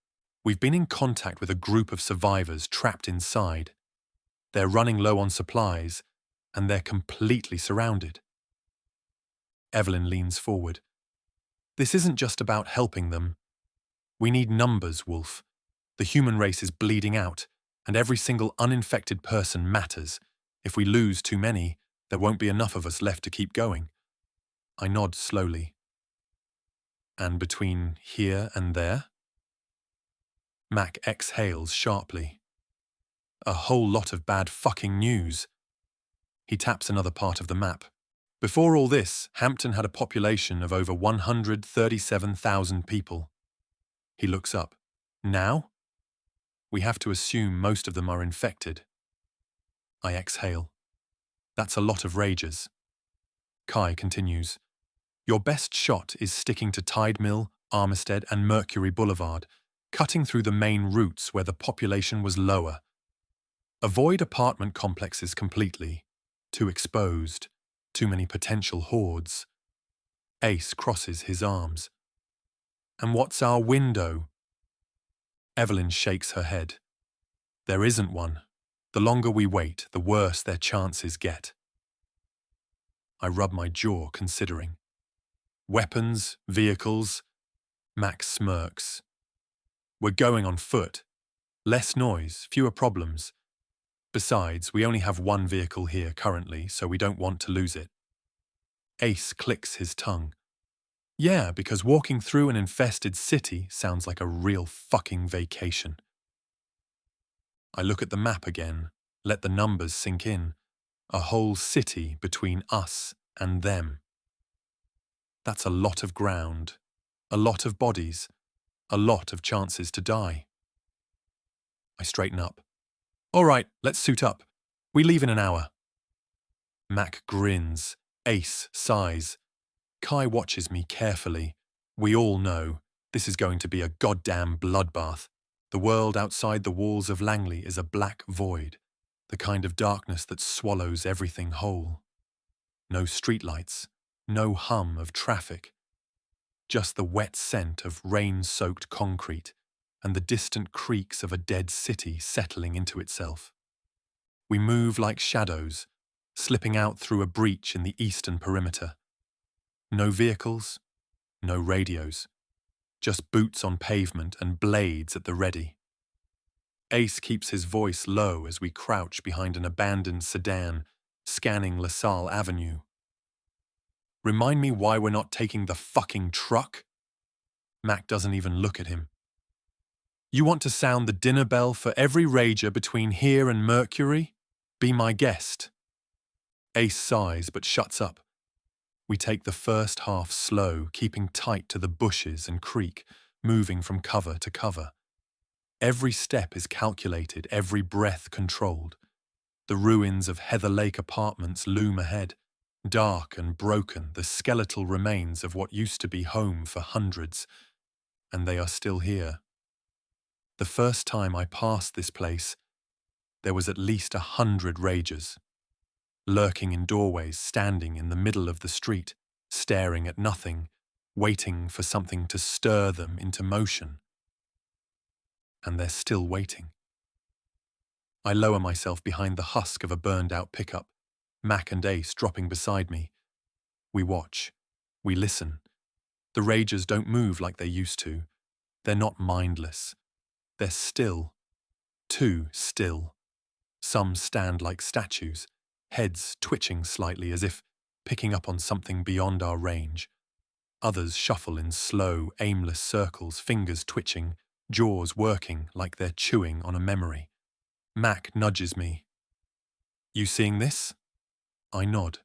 We've been in contact with a group of survivors trapped inside. They're running low on supplies, and they're completely surrounded. Evelyn leans forward. This isn't just about helping them. We need numbers, Wolf. The human race is bleeding out, and every single uninfected person matters. If we lose too many, there won't be enough of us left to keep going. I nod slowly. And between here and there? Mac exhales sharply. A whole lot of bad fucking news. He taps another part of the map. Before all this, Hampton had a population of over 137,000 people. He looks up. Now? We have to assume most of them are infected. I exhale. That's a lot of ragers. Kai continues. Your best shot is sticking to Tide Mill, Armistead, and Mercury Boulevard, cutting through the main routes where the population was lower. Avoid apartment complexes completely. Too exposed. Too many potential hordes. Ace crosses his arms. And what's our window? Evelyn shakes her head. There isn't one. The longer we wait, the worse their chances get. I rub my jaw, considering. Weapons, vehicles. Max smirks. We're going on foot. Less noise, fewer problems. Besides, we only have one vehicle here currently, so we don't want to lose it. Ace clicks his tongue. Yeah, because walking through an infested city sounds like a real fucking vacation. I look at the map again, let the numbers sink in. A whole city between us and them. That's a lot of ground, a lot of bodies, a lot of chances to die. I straighten up. All right, let's suit up. We leave in an hour. Mac grins. Ace sighs. Kai watches me carefully. We all know this is going to be a goddamn bloodbath. The world outside the walls of Langley is a black void, the kind of darkness that swallows everything whole. No streetlights, no hum of traffic. Just the wet scent of rain-soaked concrete and the distant creaks of a dead city settling into itself. We move like shadows, slipping out through a breach in the eastern perimeter. No vehicles, no radios, just boots on pavement and blades at the ready. Ace keeps his voice low as we crouch behind an abandoned sedan, scanning LaSalle Avenue. Remind me why we're not taking the fucking truck? Mac doesn't even look at him. You want to sound the dinner bell for every rager between here and Mercury? Be my guest. Ace sighs but shuts up. We take the first half slow, keeping tight to the bushes and creek, moving from cover to cover. Every step is calculated, every breath controlled. The ruins of Heather Lake apartments loom ahead, dark and broken, the skeletal remains of what used to be home for hundreds, and they are still here. The first time I passed this place, there was at least 100 ragers, lurking in doorways, standing in the middle of the street, staring at nothing, waiting for something to stir them into motion. And they're still waiting. I lower myself behind the husk of a burned-out pickup, Mac and Ace dropping beside me. We watch. We listen. The ragers don't move like they used to. They're not mindless. They're still. Too still. Some stand like statues, heads twitching slightly as if picking up on something beyond our range. Others shuffle in slow, aimless circles, fingers twitching, jaws working like they're chewing on a memory. Mac nudges me. "You seeing this?" I nod.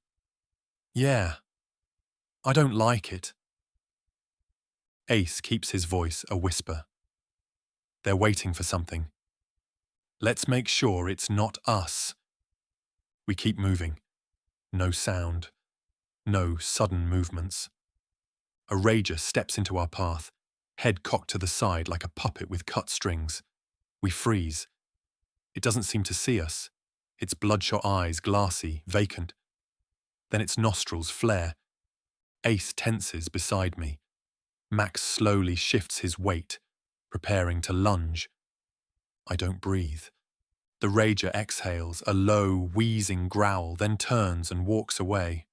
"Yeah. I don't like it." Ace keeps his voice a whisper. "They're waiting for something. Let's make sure it's not us." We keep moving. No sound. No sudden movements. A rager steps into our path, head cocked to the side like a puppet with cut strings. We freeze. It doesn't seem to see us. Its bloodshot eyes glassy, vacant. Then its nostrils flare. Ace tenses beside me. Max slowly shifts his weight, preparing to lunge. I don't breathe. The rager exhales, a low, wheezing growl, then turns and walks away.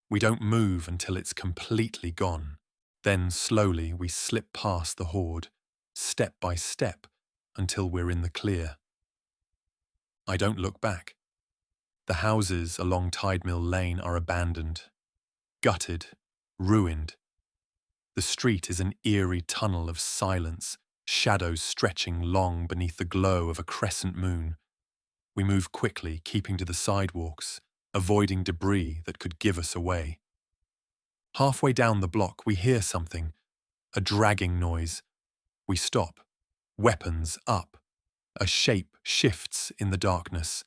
We don't move until it's completely gone. Then slowly we slip past the horde, step by step, until we're in the clear. I don't look back. The houses along Tidemill Lane are abandoned, gutted, ruined. The street is an eerie tunnel of silence, shadows stretching long beneath the glow of a crescent moon. We move quickly, keeping to the sidewalks, avoiding debris that could give us away. Halfway down the block, we hear something, a dragging noise. We stop, weapons up. A shape shifts in the darkness.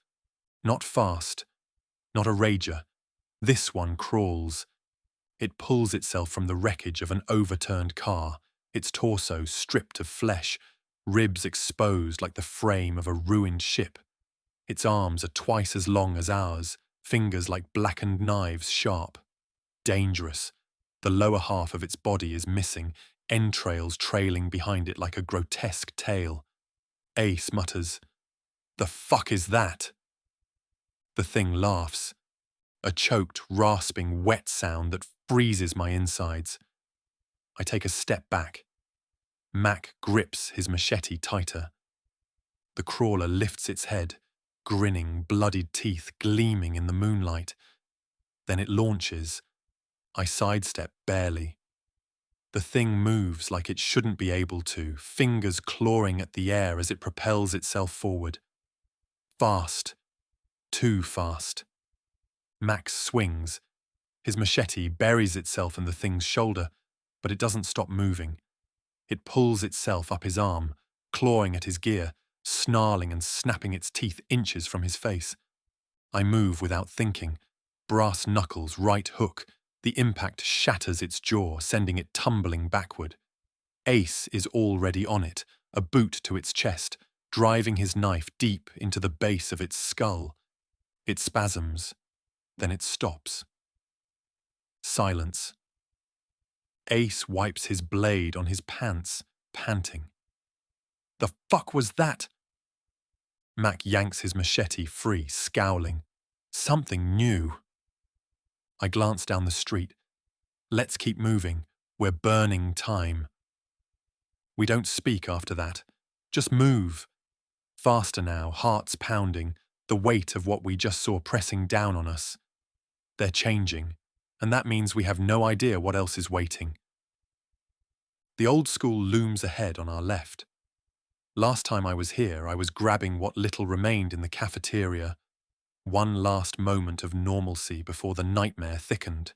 Not fast, not a rager. This one crawls. It pulls itself from the wreckage of an overturned car, its torso stripped of flesh, ribs exposed like the frame of a ruined ship. Its arms are twice as long as ours, fingers like blackened knives sharp. Dangerous. The lower half of its body is missing, entrails trailing behind it like a grotesque tail. Ace mutters, "The fuck is that?" The thing laughs. A choked, rasping, wet sound that freezes my insides. I take a step back. Mac grips his machete tighter. The crawler lifts its head, grinning, bloodied teeth gleaming in the moonlight. Then it launches. I sidestep barely. The thing moves like it shouldn't be able to, fingers clawing at the air as it propels itself forward. Fast. Too fast. Max swings. His machete buries itself in the thing's shoulder, but it doesn't stop moving. It pulls itself up his arm, clawing at his gear, snarling and snapping its teeth inches from his face. I move without thinking. Brass knuckles, right hook. The impact shatters its jaw, sending it tumbling backward. Ace is already on it, a boot to its chest, driving his knife deep into the base of its skull. It spasms, then it stops. Silence. Ace wipes his blade on his pants, panting. "The fuck was that?" Mac yanks his machete free, scowling. Something new. I glance down the street. Let's keep moving. We're burning time. We don't speak after that. Just move. Faster now, hearts pounding, the weight of what we just saw pressing down on us. They're changing, and that means we have no idea what else is waiting. The old school looms ahead on our left. Last time I was here, I was grabbing what little remained in the cafeteria. One last moment of normalcy before the nightmare thickened.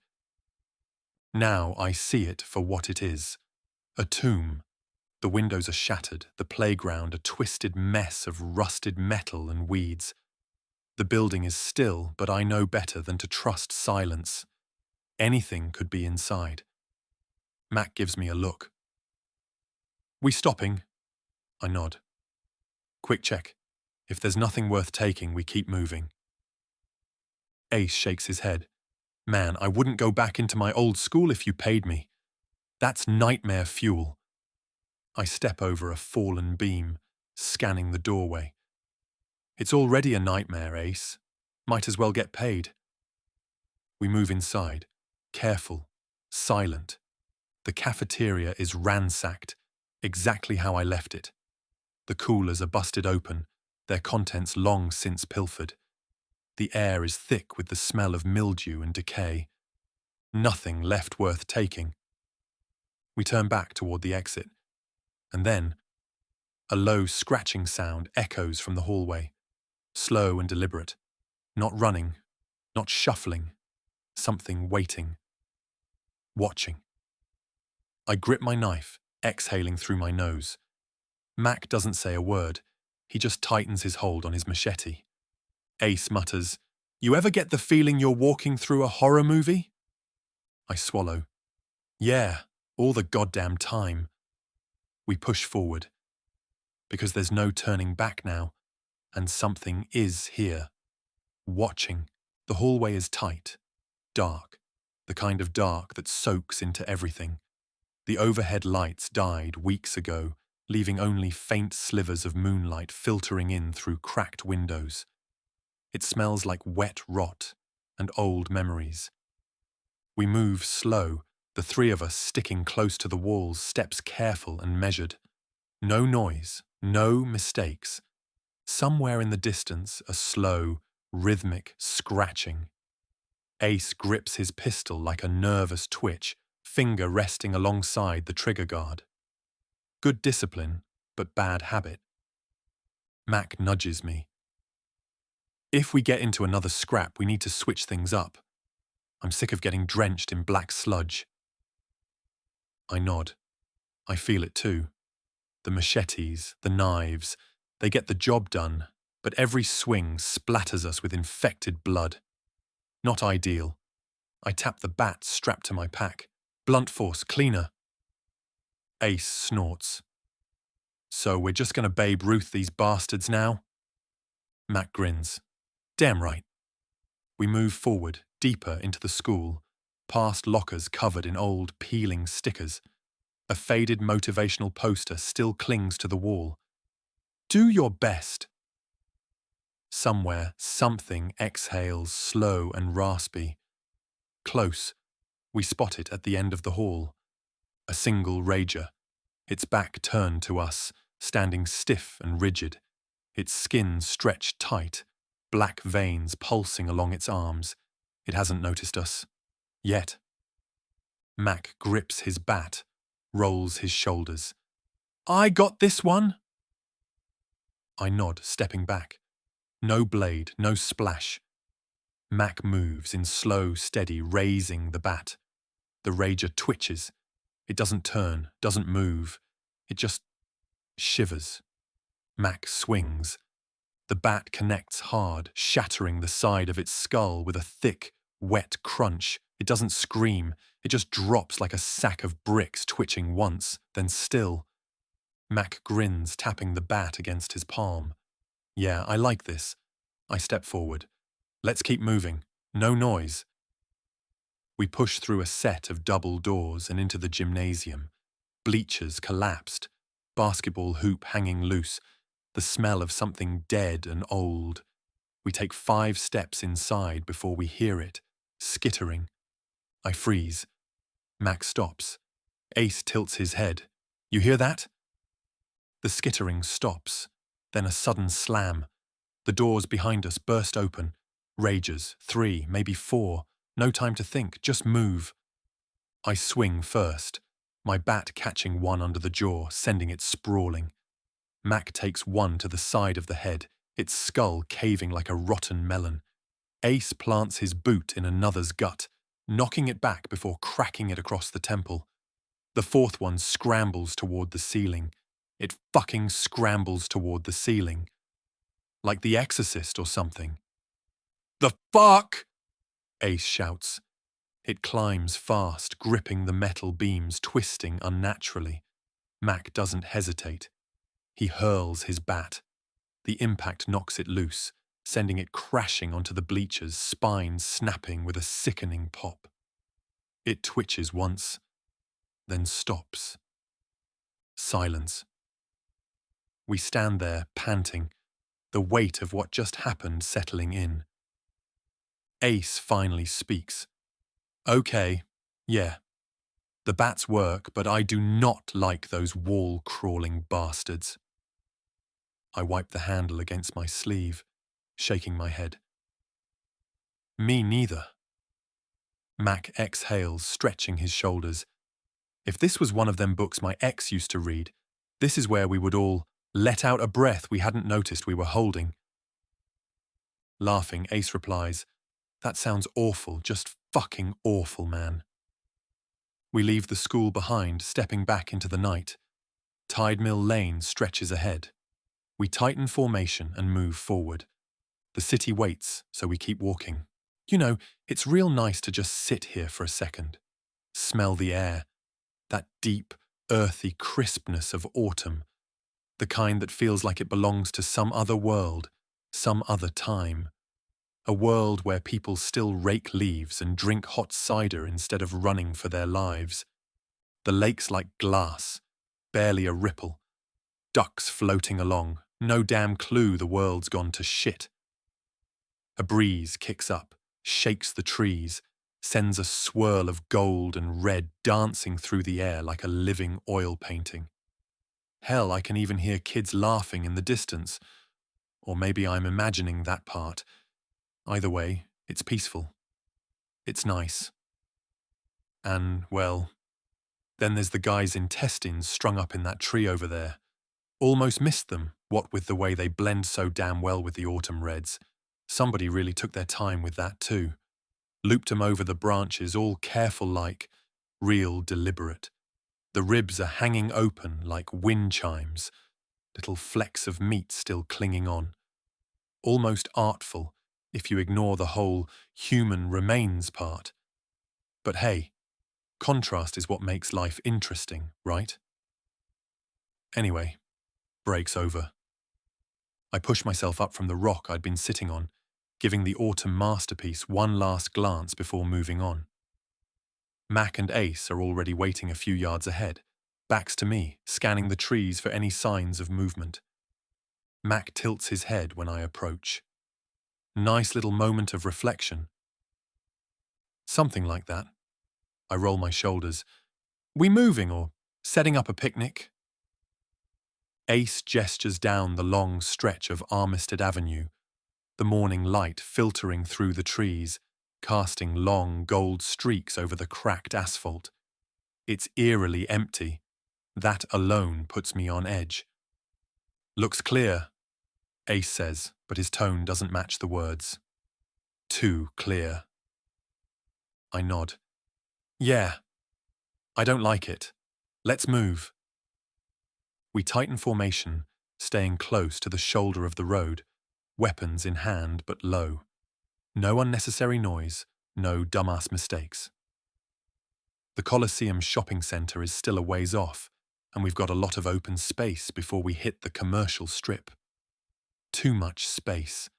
Now I see it for what it is. A tomb. The windows are shattered, the playground a twisted mess of rusted metal and weeds. The building is still, but I know better than to trust silence. Anything could be inside. Mac gives me a look. "We stopping?" I nod. "Quick check. If there's nothing worth taking, we keep moving." Ace shakes his head. "Man, I wouldn't go back into my old school if you paid me. That's nightmare fuel." I step over a fallen beam, scanning the doorway. "It's already a nightmare, Ace. Might as well get paid." We move inside, careful, silent. The cafeteria is ransacked, exactly how I left it. The coolers are busted open, their contents long since pilfered. The air is thick with the smell of mildew and decay. Nothing left worth taking. We turn back toward the exit, and then a low scratching sound echoes from the hallway, slow and deliberate, not running, not shuffling, something waiting, watching. I grip my knife, exhaling through my nose. Mac doesn't say a word. He just tightens his hold on his machete. Ace mutters, "You ever get the feeling you're walking through a horror movie?" I swallow. "Yeah, all the goddamn time." We push forward, because there's no turning back now, and something is here, watching. The hallway is tight, dark, the kind of dark that soaks into everything. The overhead lights died weeks ago, leaving only faint slivers of moonlight filtering in through cracked windows. It smells like wet rot and old memories. We move slow, the three of us sticking close to the walls, steps careful and measured. No noise, no mistakes. Somewhere in the distance, a slow, rhythmic scratching. Ace grips his pistol like a nervous twitch, finger resting alongside the trigger guard. Good discipline, but bad habit. Mac nudges me. "If we get into another scrap, we need to switch things up. I'm sick of getting drenched in black sludge." I nod. I feel it too. The machetes, the knives, they get the job done, but every swing splatters us with infected blood. Not ideal. I tap the bat strapped to my pack. "Blunt force, cleaner." Ace snorts. "So we're just going to Babe Ruth these bastards now?" Mac grins. "Damn right." We move forward, deeper into the school, past lockers covered in old, peeling stickers. A faded motivational poster still clings to the wall. "Do your best." Somewhere, something exhales slow and raspy. Close, we spot it at the end of the hall. A single rager, its back turned to us, standing stiff and rigid, its skin stretched tight, black veins pulsing along its arms. It hasn't noticed us. Yet. Mac grips his bat, rolls his shoulders. "I got this one." I nod, stepping back. No blade, no splash. Mac moves in slow, steady, raising the bat. The rager twitches. It doesn't turn, doesn't move. It just shivers. Mac swings. The bat connects hard, shattering the side of its skull with a thick, wet crunch. It doesn't scream. It just drops like a sack of bricks, twitching once, then still. Mac grins, tapping the bat against his palm. "Yeah, I like this." I step forward. "Let's keep moving. No noise." We push through a set of double doors and into the gymnasium. Bleachers collapsed, basketball hoop hanging loose, the smell of something dead and old. We take 5 steps inside before we hear it, skittering. I freeze. Mac stops. Ace tilts his head. "You hear that?" The skittering stops, then a sudden slam. The doors behind us burst open. Ragers, 3, maybe 4. No time to think, just move. I swing first, my bat catching one under the jaw, sending it sprawling. Mac takes one to the side of the head, its skull caving like a rotten melon. Ace plants his boot in another's gut, knocking it back before cracking it across the temple. The fourth one scrambles toward the ceiling. It fucking scrambles toward the ceiling. Like The Exorcist or something. "The fuck?" Ace shouts. It climbs fast, gripping the metal beams, twisting unnaturally. Mac doesn't hesitate. He hurls his bat. The impact knocks it loose, sending it crashing onto the bleachers, spine snapping with a sickening pop. It twitches once, then stops. Silence. We stand there, panting, the weight of what just happened settling in. Ace finally speaks. "Okay, yeah. The bats work, but I do not like those wall-crawling bastards." I wipe the handle against my sleeve, shaking my head. "Me neither." Mac exhales, stretching his shoulders. "If this was one of them books my ex used to read, this is where we would all let out a breath we hadn't noticed we were holding." Laughing, Ace replies, "That sounds awful, just fucking awful, man." We leave the school behind, stepping back into the night. Tide Mill Lane stretches ahead. We tighten formation and move forward. The city waits, so we keep walking. You know, it's real nice to just sit here for a second. Smell the air. That deep, earthy crispness of autumn. The kind that feels like it belongs to some other world, some other time. A world where people still rake leaves and drink hot cider instead of running for their lives. The lake's like glass, barely a ripple. Ducks floating along, no damn clue the world's gone to shit. A breeze kicks up, shakes the trees, sends a swirl of gold and red dancing through the air like a living oil painting. Hell, I can even hear kids laughing in the distance. Or maybe I'm imagining that part. Either way, it's peaceful. It's nice. And, well, then there's the guy's intestines strung up in that tree over there. Almost missed them, what with the way they blend so damn well with the autumn reds. Somebody really took their time with that too. Looped 'em over the branches, all careful-like, real deliberate. The ribs are hanging open like wind chimes, little flecks of meat still clinging on. Almost artful, if you ignore the whole human remains part. But hey, contrast is what makes life interesting, right? Anyway, break's over. I push myself up from the rock I'd been sitting on, giving the autumn masterpiece one last glance before moving on. Mac and Ace are already waiting a few yards ahead, backs to me, scanning the trees for any signs of movement. Mac tilts his head when I approach. Nice little moment of reflection. Something like that. I roll my shoulders. We moving or setting up a picnic? Ace gestures down the long stretch of Armistead Avenue, the morning light filtering through the trees, casting long gold streaks over the cracked asphalt. It's eerily empty. That alone puts me on edge. "Looks clear," Ace says, but his tone doesn't match the words. "Too clear." I nod. "Yeah. I don't like it. Let's move." We tighten formation, staying close to the shoulder of the road, weapons in hand but low. No unnecessary noise, no dumbass mistakes. The Coliseum shopping centre is still a ways off, and we've got a lot of open space before we hit the commercial strip. Too much space.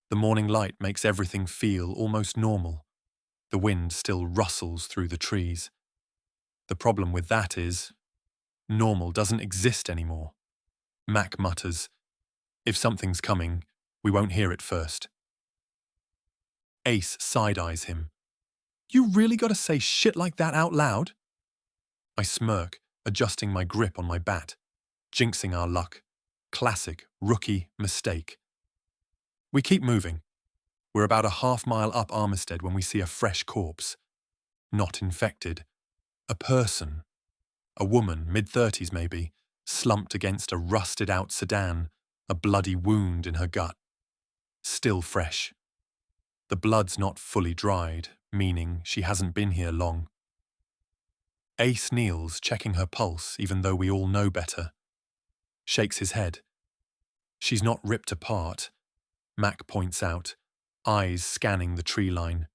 The morning light makes everything feel almost normal. The wind still rustles through the trees. The problem with that is, normal doesn't exist anymore. Mac mutters, "If something's coming, we won't hear it first." Ace side-eyes him. "You really gotta say shit like that out loud?" I smirk, adjusting my grip on my bat, jinxing our luck. Classic rookie mistake. We keep moving. We're about a half-mile up Armistead when we see a fresh corpse. Not infected. A person. A woman, mid-30s maybe, slumped against a rusted-out sedan, a bloody wound in her gut. Still fresh. The blood's not fully dried, meaning she hasn't been here long. Ace kneels, checking her pulse even though we all know better. Shakes his head. She's not ripped apart. Mac points out, eyes scanning the tree line.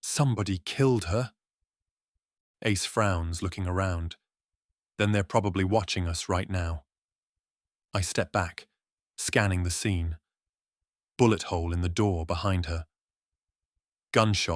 Somebody killed her. Ace frowns, looking around. Then they're probably watching us right now. I step back, scanning the scene. Bullet hole in the door behind her. Gunshot